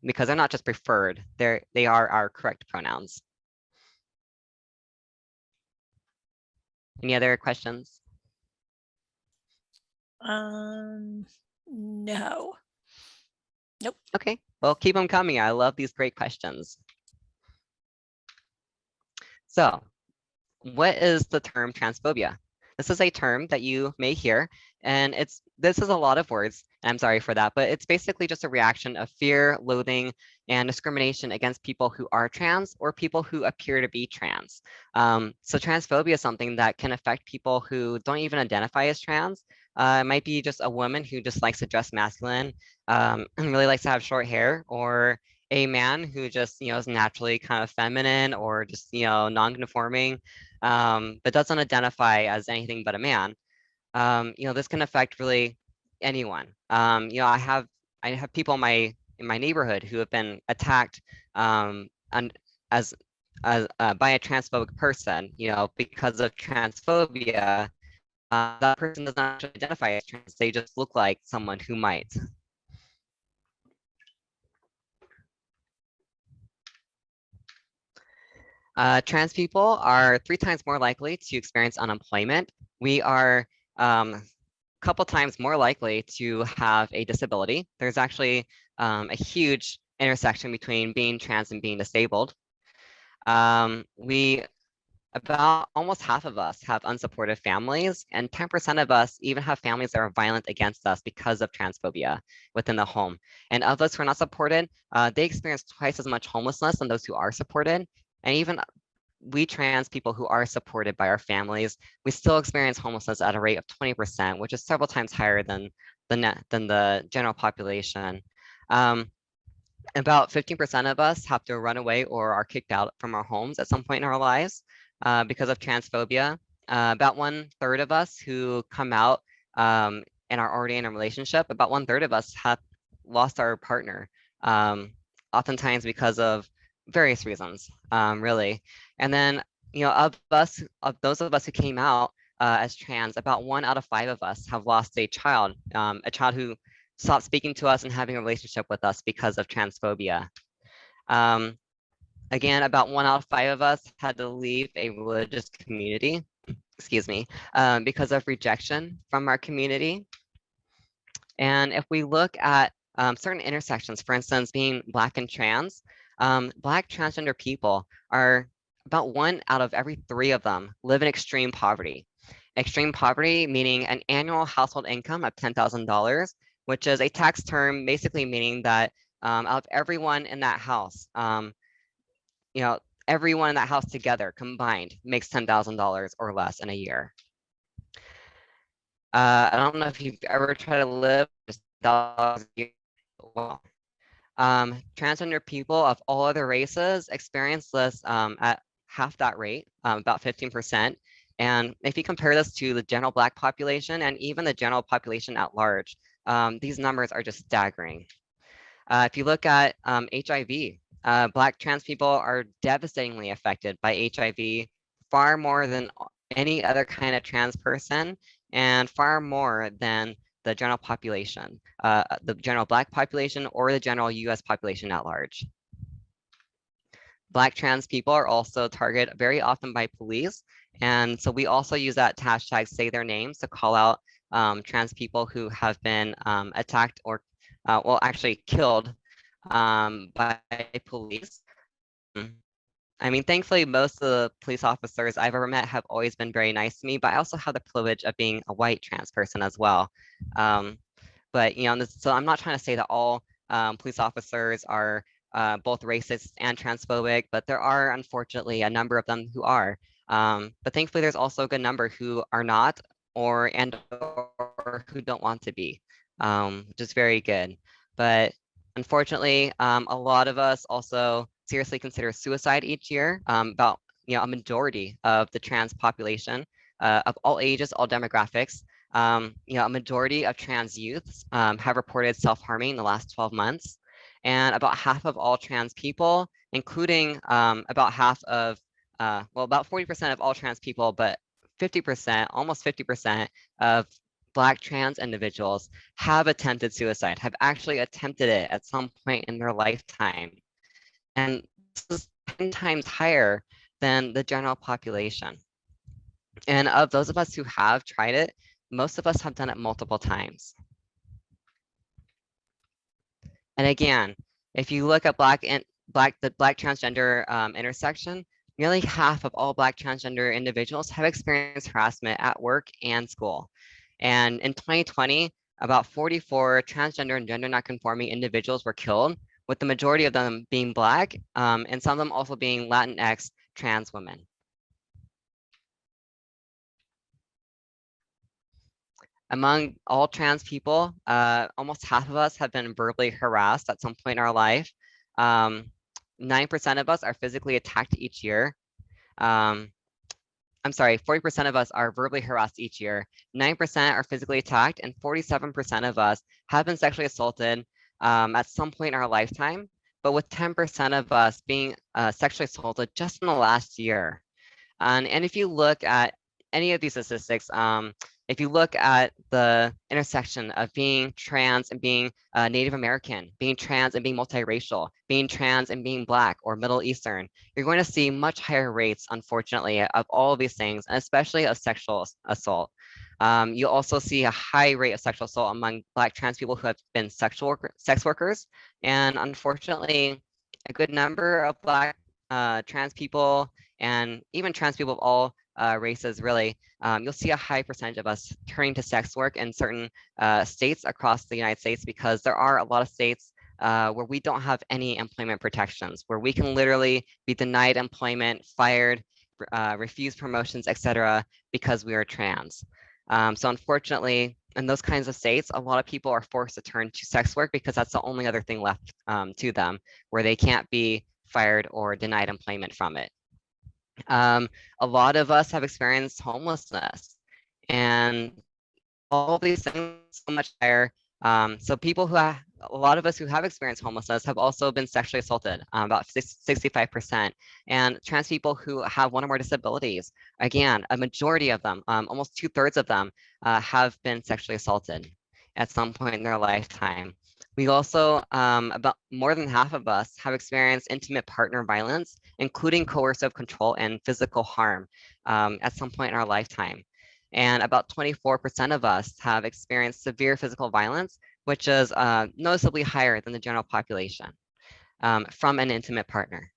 because they're not just preferred, they are our correct pronouns. Any other questions? No. Nope. Okay, well, keep them coming. I love these great questions. So, what is the term transphobia? This is a term that you may hear, and this is a lot of words, and I'm sorry for that, but it's basically just a reaction of fear, loathing, and discrimination against people who are trans or people who appear to be trans. So transphobia is something that can affect people who don't even identify as trans. It might be just a woman who just likes to dress masculine and really likes to have short hair, or a man who just is naturally kind of feminine or just non-conforming, but doesn't identify as anything but a man. This can affect really anyone. I have people in my neighborhood who have been attacked and as by a transphobic person, because of transphobia. That person does not actually identify as trans. They just look like someone who might. Trans people are 3 times more likely to experience unemployment. We are a couple times more likely to have a disability. There's actually a huge intersection between being trans and being disabled. About almost half of us have unsupportive families, and 10% of us even have families that are violent against us because of transphobia within the home. And of those who are not supported, they experience twice as much homelessness than those who are supported. And even we trans people who are supported by our families, we still experience homelessness at a rate of 20%, which is several times higher than the general population. About 15% of us have to run away or are kicked out from our homes at some point in our lives because of transphobia. About 1/3 of us who come out and are already in a relationship, about 1/3 of us have lost our partner, oftentimes because of various reasons, really. And then, of those of us who came out as trans, about 1 out of 5 of us have lost a child who stopped speaking to us and having a relationship with us because of transphobia. Again, about 1 out of 5 of us had to leave a religious community, because of rejection from our community. And if we look at certain intersections, for instance, being Black and trans, Black transgender people are about 1 out of every 3 of them live in extreme poverty. Extreme poverty meaning an annual household income of $10,000, which is a tax term basically meaning that out of everyone in that house, everyone in that house together combined makes $10,000 or less in a year. I don't know if you've ever tried to live just $1,000 a year. Well, transgender people of all other races experience this at half that rate, about 15%. And if you compare this to the general Black population and even the general population at large, these numbers are just staggering. If you look at HIV, Black trans people are devastatingly affected by HIV far more than any other kind of trans person and far more than the general population, the general Black population or the general US population at large. Black trans people are also targeted very often by police. And so we also use that hashtag say their names to call out trans people who have been attacked or, actually killed by police. I mean, thankfully, most of the police officers I've ever met have always been very nice to me, but I also have the privilege of being a white trans person as well. But, so I'm not trying to say that all police officers are both racist and transphobic, but there are unfortunately a number of them who are. But thankfully, there's also a good number who are not or who don't want to be, which is very good. But unfortunately, a lot of us also seriously consider suicide each year. About a majority of the trans population of all ages, all demographics, a majority of trans youths have reported self-harming in the last 12 months. And about half of all trans people, including about half of, about 40% of all trans people, but 50%, almost 50% of Black trans individuals have attempted suicide, have actually attempted it at some point in their lifetime. And this is 10 times higher than the general population. And of those of us who have tried it, most of us have done it multiple times. And again, if you look at the Black transgender intersection, nearly half of all Black transgender individuals have experienced harassment at work and school. And in 2020, about 44 transgender and gender non-conforming individuals were killed, with the majority of them being Black, and some of them also being Latinx trans women. Among all trans people, almost half of us have been verbally harassed at some point in our life. 9% of us are physically attacked each year. I'm sorry, 40% of us are verbally harassed each year. 9% are physically attacked, and 47% of us have been sexually assaulted at some point in our lifetime, but with 10% of us being sexually assaulted just in the last year. And if you look at any of these statistics, if you look at the intersection of being trans and being Native American, being trans and being multiracial, being trans and being Black or Middle Eastern, you're going to see much higher rates, unfortunately, of all of these things, and especially of sexual assault. You also see a high rate of sexual assault among Black trans people who have been sex workers. And unfortunately, a good number of Black trans people and even trans people of all races, really, you'll see a high percentage of us turning to sex work in certain states across the United States, because there are a lot of states where we don't have any employment protections, where we can literally be denied employment, fired, refused promotions, etc., because we are trans. So unfortunately, in those kinds of states, a lot of people are forced to turn to sex work because that's the only other thing left to them, where they can't be fired or denied employment from it. A lot of us have experienced homelessness, and all of these things so much higher. So people who have, a lot of us who have experienced homelessness have also been sexually assaulted, about 65%. And trans people who have one or more disabilities, again, a majority of them, almost 2/3 of them, have been sexually assaulted at some point in their lifetime. We also, about more than half of us have experienced intimate partner violence, including coercive control and physical harm at some point in our lifetime. And about 24% of us have experienced severe physical violence, which is noticeably higher than the general population from an intimate partner.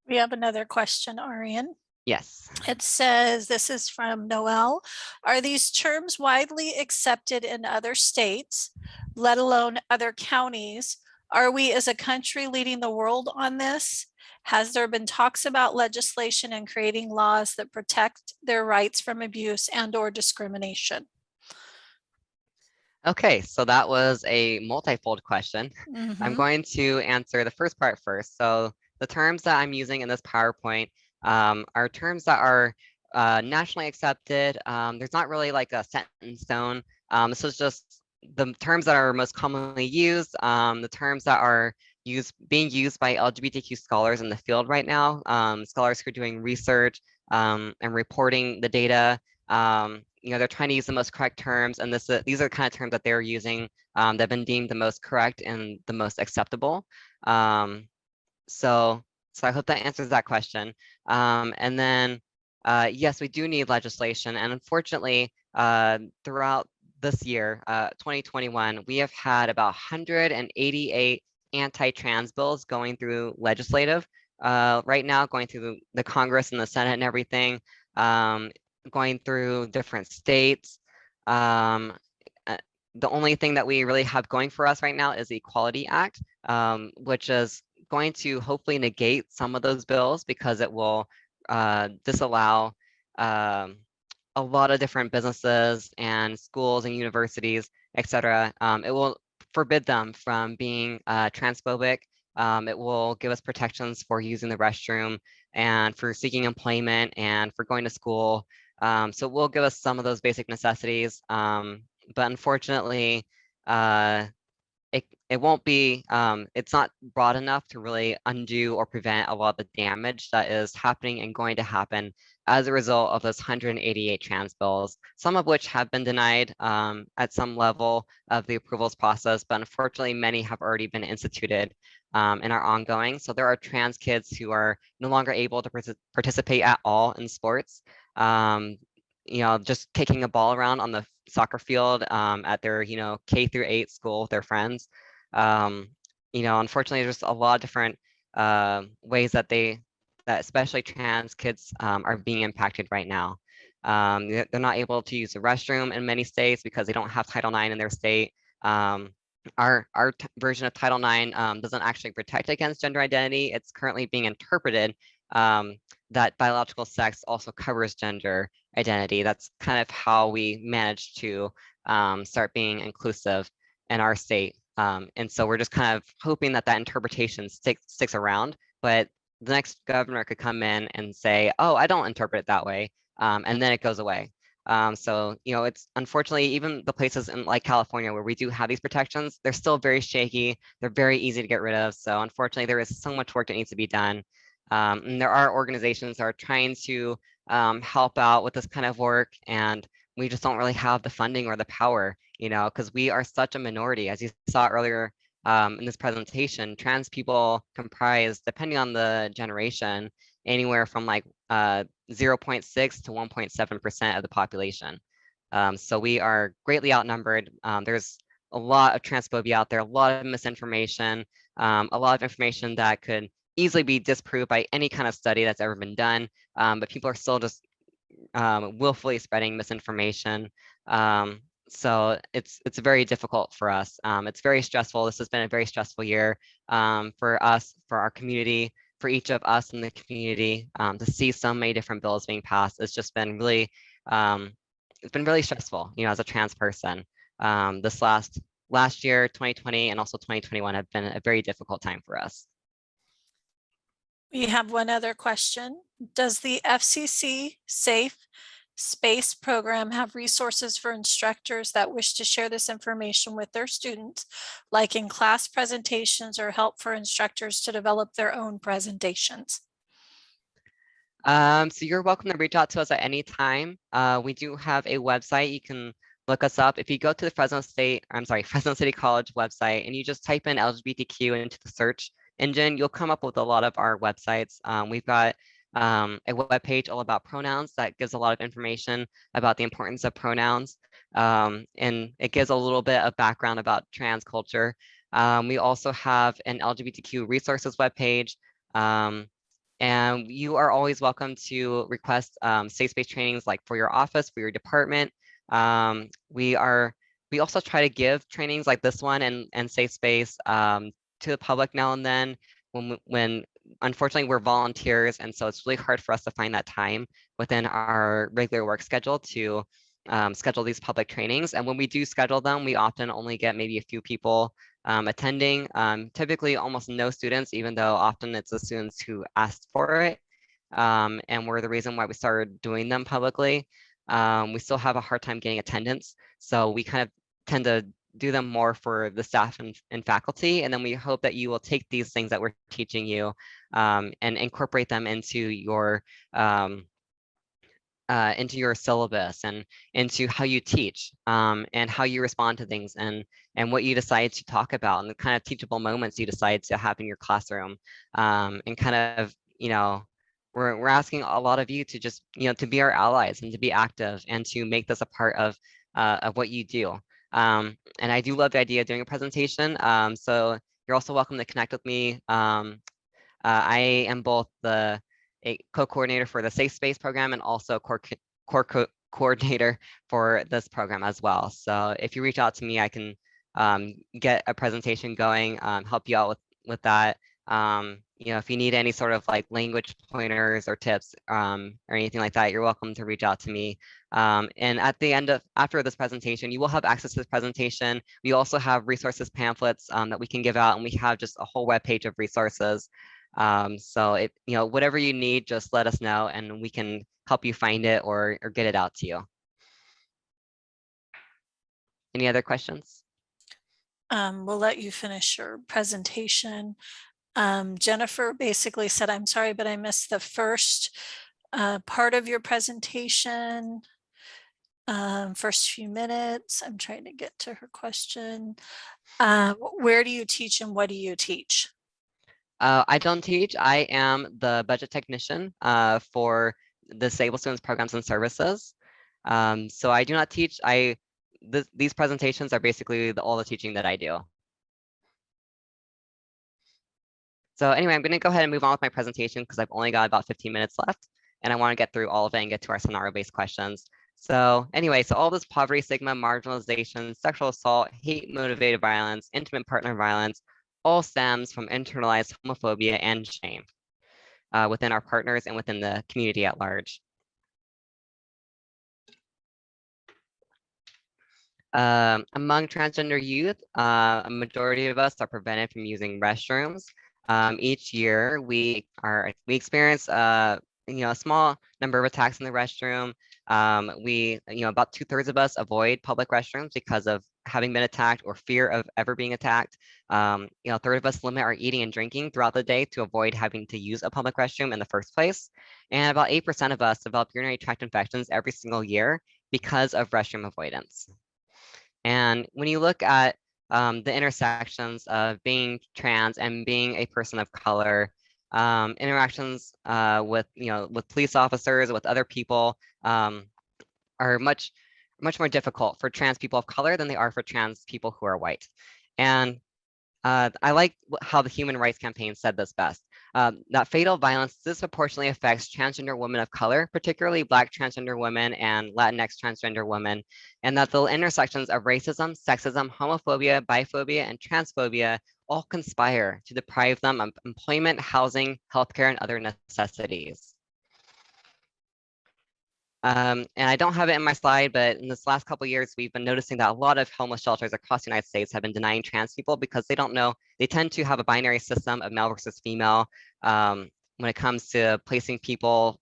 We have another question, Arian. Yes. It says, this is from Noel. Are these terms widely accepted in other states, let alone other counties? Are we as a country leading the world on this? Has there been talks about legislation and creating laws that protect their rights from abuse and/or discrimination? Okay, so that was a multifold question. I'm going to answer the first part first. So the terms that I'm using in this PowerPoint are terms that are nationally accepted. There's not really like a set in stone. This is just the terms that are most commonly used, the terms that are being used by LGBTQ scholars in the field right now, scholars who are doing research and reporting the data. They're trying to use the most correct terms, and these are the kind of terms that they're using that have been deemed the most correct and the most acceptable. So I hope that answers that question. And then, yes, we do need legislation. And unfortunately, throughout this year, 2021, we have had about 188 anti-trans bills going through legislative right now, going through the Congress and the Senate and everything, going through different states. The only thing that we really have going for us right now is the Equality Act, which is going to hopefully negate some of those bills, because it will disallow a lot of different businesses and schools and universities, etc. It will forbid them from being transphobic. It will give us protections for using the restroom and for seeking employment and for going to school. So it will give us some of those basic necessities. But unfortunately, it won't be, it's not broad enough to really undo or prevent a lot of the damage that is happening and going to happen as a result of those 188 trans bills, some of which have been denied at some level of the approvals process, but unfortunately many have already been instituted and are ongoing. So there are trans kids who are no longer able to participate at all in sports. Just kicking a ball around on the soccer field at their, K-8 school with their friends. Unfortunately, there's a lot of different ways that especially trans kids are being impacted right now. They're not able to use the restroom in many states because they don't have Title IX in their state. Our version of Title IX doesn't actually protect against gender identity. It's currently being interpreted that biological sex also covers gender identity. That's kind of how we managed to start being inclusive in our state. And so we're just kind of hoping that interpretation sticks around, but the next governor could come in and say, oh, I don't interpret it that way, and then it goes away. So, it's unfortunately, even the places in like California where we do have these protections, they're still very shaky. They're very easy to get rid of. So unfortunately, there is so much work that needs to be done. And there are organizations that are trying to help out with this kind of work, and we just don't really have the funding or the power, because we are such a minority. As you saw earlier in this presentation, trans people comprise, depending on the generation, anywhere from like 0.6 to 1.7% of the population. So we are greatly outnumbered. There's a lot of transphobia out there, a lot of misinformation, a lot of information that could easily be disproved by any kind of study that's ever been done, but people are still just willfully spreading misinformation. So it's very difficult for us. It's very stressful. This has been a very stressful year for us, for our community, for each of us in the community, to see so many different bills being passed. It's just been really, it's been really stressful, as a trans person. This last year, 2020 and also 2021 have been a very difficult time for us. We have one other question. Does the FCC Safe Space program have resources for instructors that wish to share this information with their students, like in class presentations, or help for instructors to develop their own presentations? So you're welcome to reach out to us at any time. We do have a website. You can look us up. If you go to the Fresno City College website and you just type in LGBTQ into the search engine, you'll come up with a lot of our websites. We've got a webpage all about pronouns that gives a lot of information about the importance of pronouns. And it gives a little bit of background about trans culture. We also have an LGBTQ Resources webpage. And you are always welcome to request safe space trainings like for your office, for your department. We also try to give trainings like this one and safe space to the public now and then when unfortunately we're volunteers, and so it's really hard for us to find that time within our regular work schedule to schedule these public trainings. And when we do schedule them, we often only get maybe a few people attending, typically almost no students, even though often it's the students who asked for it. And we're the reason why we started doing them publicly. We still have a hard time getting attendance. So we kind of tend to do them more for the staff and faculty. And then we hope that you will take these things that we're teaching you and incorporate them into your syllabus and into how you teach and how you respond to things and what you decide to talk about and the kind of teachable moments you decide to have in your classroom. And kind of, we're asking a lot of you to just, to be our allies and to be active and to make this a part of what you do. And I do love the idea of doing a presentation. So you're also welcome to connect with me. I am both a co-coordinator for the Safe Space program and also coordinator for this program as well. So if you reach out to me, I can get a presentation going, help you out with that. If you need any sort of like language pointers or tips or anything like that, you're welcome to reach out to me. And at the end after this presentation, you will have access to this presentation. We also have resources pamphlets that we can give out, and we have just a whole web page of resources. So whatever you need, just let us know and we can help you find it or get it out to you. Any other questions? We'll let you finish your presentation. Jennifer basically said, I'm sorry, but I missed the first part of your presentation. First few minutes. I'm trying to get to her question. Where do you teach and what do you teach? I don't teach. I am the budget technician for the Disabled Students Programs and Services. So I do not teach. These presentations are basically all the teaching that I do. So anyway, I'm going to go ahead and move on with my presentation because I've only got about 15 minutes left, and I want to get through all of it and get to our scenario-based questions. So anyway, so all this poverty, stigma, marginalization, sexual assault, hate-motivated violence, intimate partner violence, all stems from internalized homophobia and shame within our partners and within the community at large. Among transgender youth, a majority of us are prevented from using restrooms. Each year, we experience a small number of attacks in the restroom. About 2/3 of us avoid public restrooms because of having been attacked or fear of ever being attacked. A third of us limit our eating and drinking throughout the day to avoid having to use a public restroom in the first place. And about 8% of us develop urinary tract infections every single year because of restroom avoidance. And when you look at the intersections of being trans and being a person of color, interactions with police officers, with other people, are much more difficult for trans people of color than they are for trans people who are white. And I like how the Human Rights Campaign said this best. that fatal violence disproportionately affects transgender women of color, particularly Black transgender women and Latinx transgender women, and that the intersections of racism, sexism, homophobia, biphobia, and transphobia all conspire to deprive them of employment, housing, healthcare, and other necessities. And I don't have it in my slide, but in this last couple of years, we've been noticing that a lot of homeless shelters across the United States have been denying trans people because they don't know, they tend to have a binary system of male versus female when it comes to placing people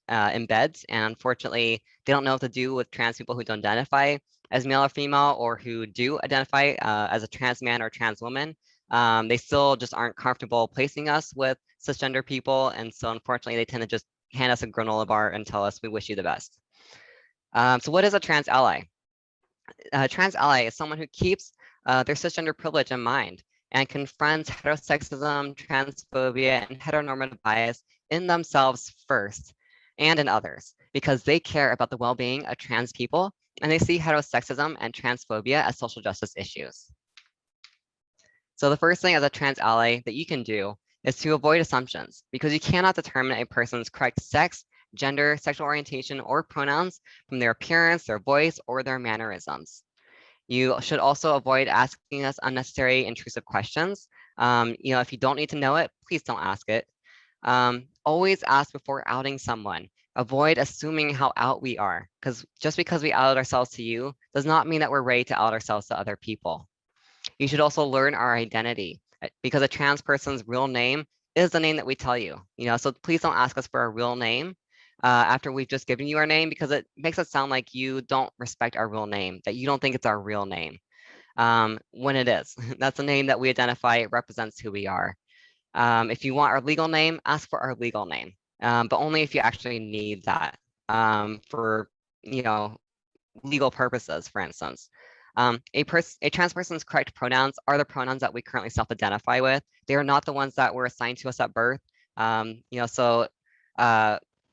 in beds. And unfortunately, they don't know what to do with trans people who don't identify as male or female, or who do identify as a trans man or trans woman. They still just aren't comfortable placing us with cisgender people. And so unfortunately, they tend to just hand us a granola bar and tell us we wish you the best. So what is a trans ally? A trans ally is someone who keeps their cisgender privilege in mind and confronts heterosexism, transphobia, and heteronormative bias in themselves first and in others, because they care about the well-being of trans people and they see heterosexism and transphobia as social justice issues. So the first thing as a trans ally that you can do is to avoid assumptions, because you cannot determine a person's correct sex, gender, sexual orientation, or pronouns from their appearance, their voice, or their mannerisms. You should also avoid asking us unnecessary intrusive questions. If you don't need to know it, please don't ask it. Always ask before outing someone. Avoid assuming how out we are, because just because we outed ourselves to you does not mean that we're ready to out ourselves to other people. You should also learn our identity, because a trans person's real name is the name that we tell you. So please don't ask us for our real name after we've just given you our name, because it makes it sound like you don't respect our real name, that you don't think it's our real name, when it is. That's a name that we identify. It represents who we are. If you want our legal name, ask for our legal name, but only if you actually need that for legal purposes, for instance. A trans person's correct pronouns are the pronouns that we currently self-identify with. They are not the ones that were assigned to us at birth. So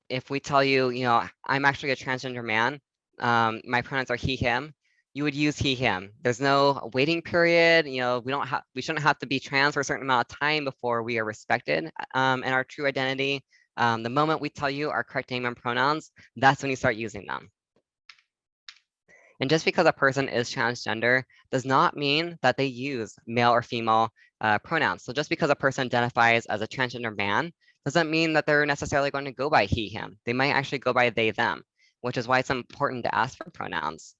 if we tell you, I'm actually a transgender man, my pronouns are he, him, you would use he, him. There's no waiting period. We shouldn't have to be trans for a certain amount of time before we are respected in our true identity. The moment we tell you our correct name and pronouns, that's when you start using them. And just because a person is transgender does not mean that they use male or female pronouns. So just because a person identifies as a transgender man doesn't mean that they're necessarily going to go by he, him. They might actually go by they, them, which is why it's important to ask for pronouns.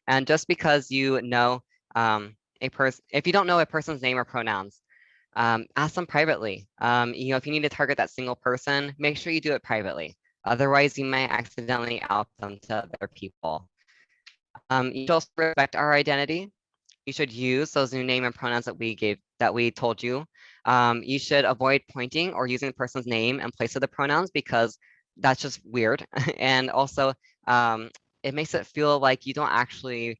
And just because you know if you don't know a person's name or pronouns, ask them privately. If you need to target that single person, make sure you do it privately. Otherwise, you might accidentally out them to other people. You should also respect our identity. You should use those new name and pronouns that we told you. You should avoid pointing or using the person's name in place of the pronouns, because that's just weird. And also, it makes it feel like you don't actually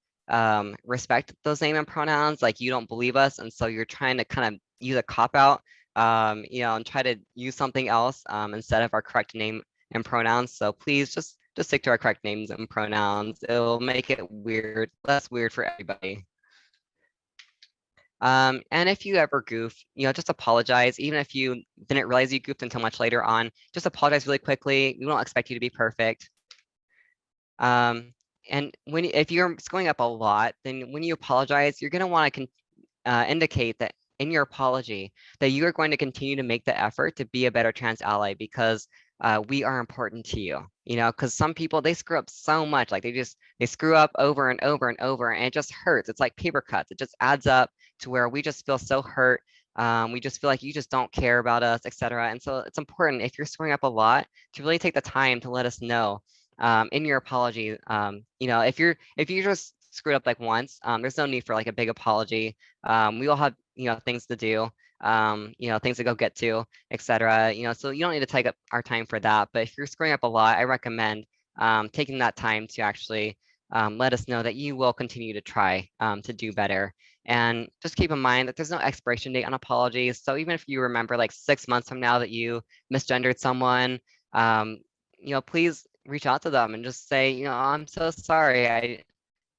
respect those name and pronouns, like you don't believe us, and so you're trying to kind of use a cop-out, and try to use something else instead of our correct name and pronouns. So please just stick to our correct names and pronouns. It'll make it less weird for everybody. And if you ever goof, just apologize. Even if you didn't realize you goofed until much later on, just apologize really quickly. We don't expect you to be perfect. And if you're screwing up a lot, then when you apologize, you're going to want to indicate that in your apology that you are going to continue to make the effort to be a better trans ally, because we are important to you. Because some people, they screw up so much, like they screw up over and over and over, and it just hurts. It's like paper cuts. It just adds up to where we just feel so hurt. We just feel like you just don't care about us, etc. And so it's important, if you're screwing up a lot, to really take the time to let us know in your apology. If you just screwed up like once, there's no need for like a big apology. We all have things to do, things to go get to, etc. So you don't need to take up our time for that. But if you're screwing up a lot, I recommend taking that time to actually let us know that you will continue to try to do better. And just keep in mind that there's no expiration date on apologies. So even if you remember like 6 months from now that you misgendered someone, please reach out to them and just say, I'm so sorry.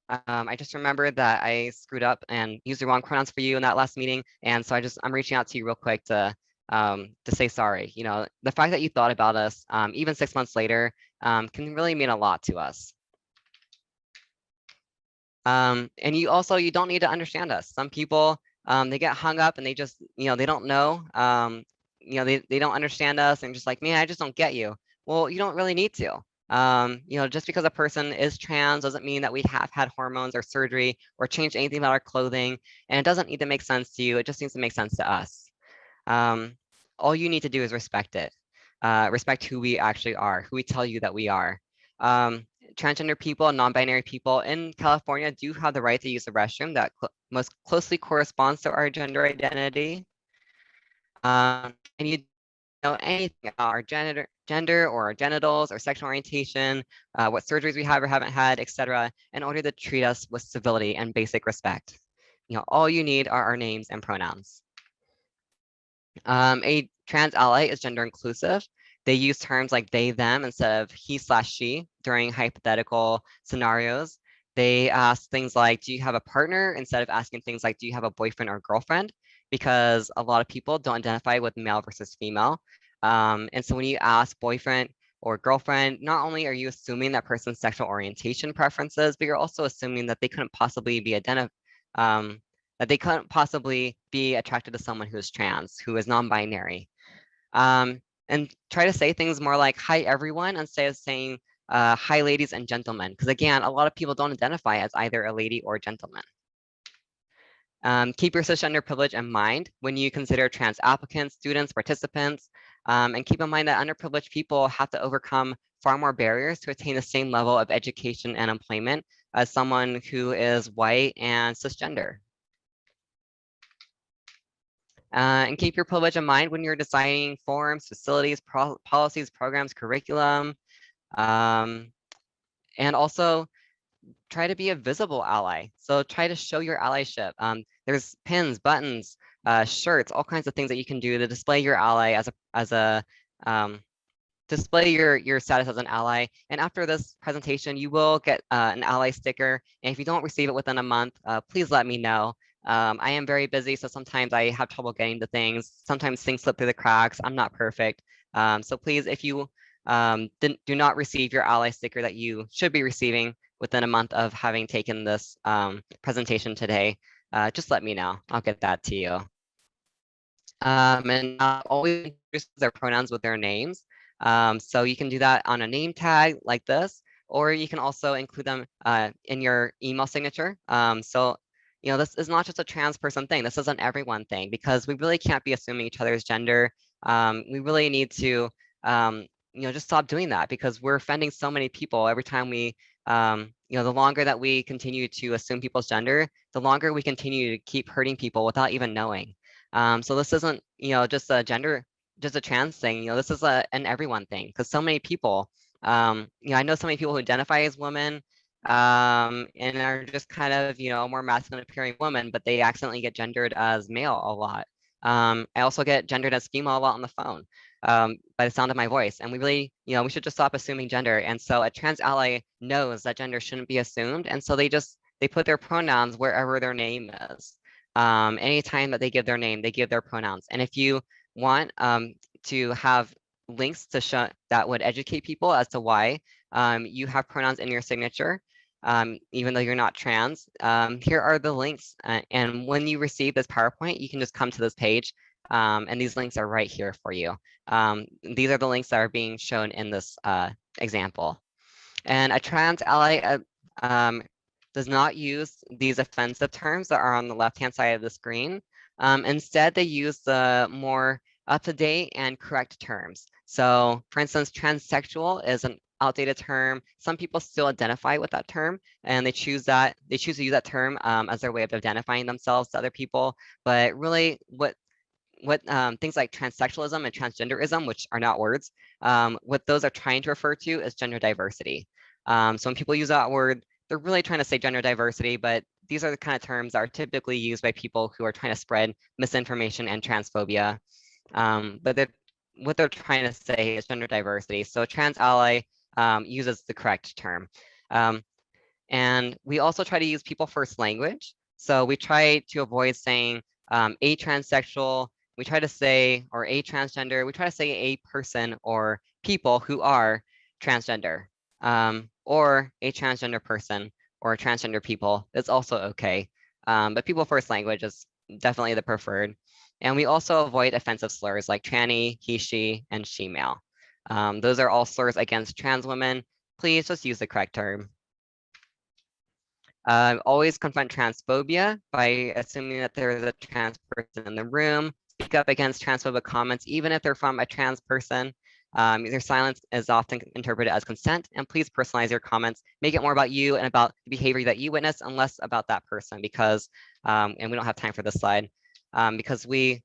I just remembered that I screwed up and used the wrong pronouns for you in that last meeting. And so I'm reaching out to you real quick to to say sorry. You know, the fact that you thought about us, even 6 months later, can really mean a lot to us. And you don't need to understand us. Some people, they get hung up and they just, they don't know, they don't understand us and just like, man, I just don't get you. Well, you don't really need to. Just because a person is trans doesn't mean that we have had hormones or surgery or changed anything about our clothing. And it doesn't need to make sense to you. It just needs to make sense to us. All you need to do is respect it. Respect who we actually are, who we tell you that we are. Transgender people and non-binary people in California do have the right to use the restroom that most closely corresponds to our gender identity. And you know anything about our gender or our genitals or sexual orientation, what surgeries we have or haven't had, etc., in order to treat us with civility and basic respect. All you need are our names and pronouns. A trans ally is gender inclusive. They use terms like they, them instead of he/she during hypothetical scenarios. They ask things like, do you have a partner? Instead of asking things like, do you have a boyfriend or girlfriend? Because a lot of people don't identify with male versus female. And so when you ask boyfriend or girlfriend, not only are you assuming that person's sexual orientation preferences, but you're also assuming that they couldn't possibly be attracted to someone who is trans, who is non-binary. And try to say things more like, hi, everyone, instead of saying, hi, ladies and gentlemen. Because again, a lot of people don't identify as either a lady or a gentleman. Keep your cisgender privilege in mind when you consider trans applicants, students, participants, and keep in mind that underprivileged people have to overcome far more barriers to attain the same level of education and employment as someone who is white and cisgender. And keep your privilege in mind when you're designing forms, facilities, policies, programs, curriculum, and also try to be a visible ally. So try to show your allyship. There's pins, buttons, shirts, all kinds of things that you can do to display your ally display your status as an ally. And after this presentation, you will get an ally sticker. And if you don't receive it within a month, please let me know. I am very busy, so sometimes I have trouble getting to things. Sometimes things slip through the cracks. I'm not perfect. So please, if you do not receive your ally sticker that you should be receiving within a month of having taken this presentation today, just let me know. I'll get that to you. And always introduce their pronouns with their names. So you can do that on a name tag like this, or you can also include them in your email signature. So this is not just a trans person thing. This is an everyone thing, because we really can't be assuming each other's gender. We really need to, just stop doing that, because we're offending so many people every time we, the longer that we continue to assume people's gender, the longer we continue to keep hurting people without even knowing. So this isn't, just a trans thing. This is an everyone thing, because so many people, I know so many people who identify as women, and are just kind of, more masculine appearing women, but they accidentally get gendered as male a lot. I also get gendered as female a lot on the phone by the sound of my voice. And we really, we should just stop assuming gender. And so a trans ally knows that gender shouldn't be assumed. And so they put their pronouns wherever their name is. Anytime that they give their name, they give their pronouns. And if you want to have links to show that would educate people as to why you have pronouns in your signature, even though you're not trans, here are the links. And when you receive this PowerPoint, you can just come to this page, and these links are right here for you. These are the links that are being shown in this example. And a trans ally does not use these offensive terms that are on the left-hand side of the screen. Instead, they use the more up-to-date and correct terms. So, for instance, transsexual is an outdated term. Some people still identify with that term, and they choose to use that term as their way of identifying themselves to other people. But really, what things like transsexualism and transgenderism, which are not words, what those are trying to refer to is gender diversity. So when people use that word, they're really trying to say gender diversity, but these are the kind of terms that are typically used by people who are trying to spread misinformation and transphobia. But what they're trying to say is gender diversity. So a trans ally uses the correct term. And we also try to use people first language. So we try to avoid saying a transsexual, we try to say, or a transgender, we try to say a person or people who are transgender, or a transgender person or transgender people is also okay. But people first language is definitely the preferred. And we also avoid offensive slurs like tranny, he, she, and she male. Those are all slurs against trans women. Please just use the correct term. Always confront transphobia by assuming that there is a trans person in the room. Speak up against transphobic comments, even if they're from a trans person. Their silence is often interpreted as consent, and please personalize your comments. Make it more about you and about the behavior that you witness and less about that person because, and we don't have time for this slide, because we're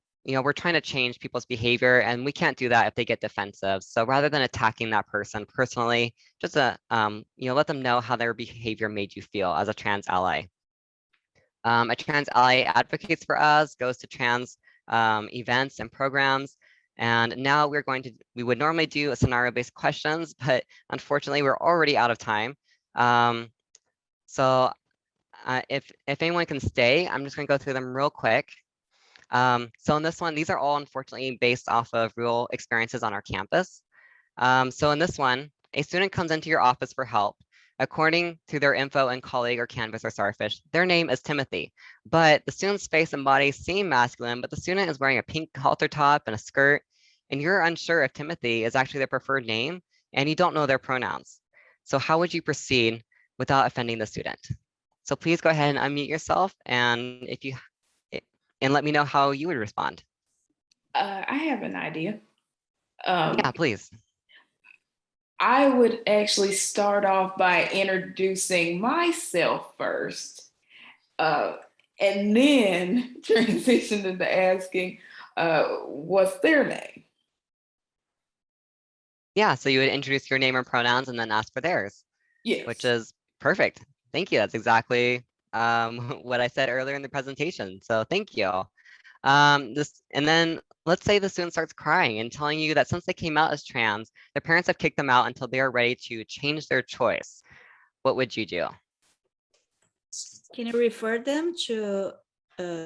trying to change people's behavior and we can't do that if they get defensive. So rather than attacking that person personally, just let them know how their behavior made you feel as a trans ally. A trans ally advocates for us, goes to trans events and programs. And now we would normally do a scenario-based questions, but unfortunately we're already out of time. So if anyone can stay, I'm just gonna go through them real quick. So in this one, these are all unfortunately based off of real experiences on our campus. So in this one, a student comes into your office for help. According to their info and colleague or Canvas or Starfish, their name is Timothy, but the student's face and body seem masculine, but the student is wearing a pink halter top and a skirt, and you're unsure if Timothy is actually their preferred name, and you don't know their pronouns. So how would you proceed without offending the student? So please go ahead and unmute yourself, and let me know how you would respond. I have an idea. Yeah, please. I would actually start off by introducing myself first, and then transition into asking what's their name. Yeah, so you would introduce your name and pronouns and then ask for theirs. Yes. Which is perfect. Thank you. That's exactly what I said earlier in the presentation. So thank you. And then let's say the student starts crying and telling you that since they came out as trans, their parents have kicked them out until they are ready to change their choice. What would you do? Can you refer them to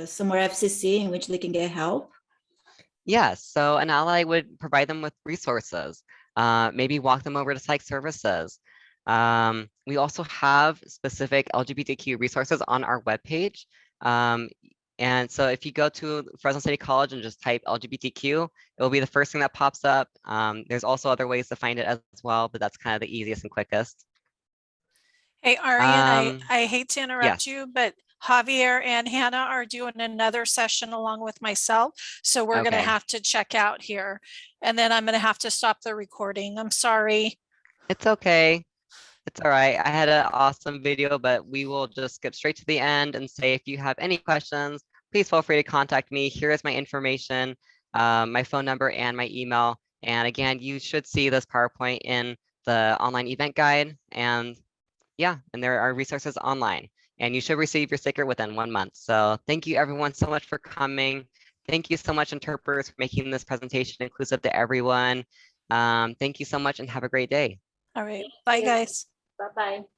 somewhere FCC in which they can get help? Yes, so an ally would provide them with resources, maybe walk them over to psych services. We also have specific LGBTQ resources on our webpage. And so if you go to Fresno City College and just type LGBTQ, it will be the first thing that pops up. There's also other ways to find it as well, but that's kind of the easiest and quickest. Hey, Arian, I hate to interrupt yes. you, but Javier and Hannah are doing another session along with myself. So we're going to have to check out here. And then I'm going to have to stop the recording. I'm sorry. It's okay. It's all right. I had an awesome video, but we will just skip straight to the end and say if you have any questions, please feel free to contact me. Here is my information, my phone number and my email. And again, you should see this PowerPoint in the online event guide. And yeah, and there are resources online. And you should receive your sticker within 1 month. So thank you everyone so much for coming. Thank you so much, interpreters, for making this presentation inclusive to everyone. Thank you so much and have a great day. All right. Bye, guys. Bye-bye.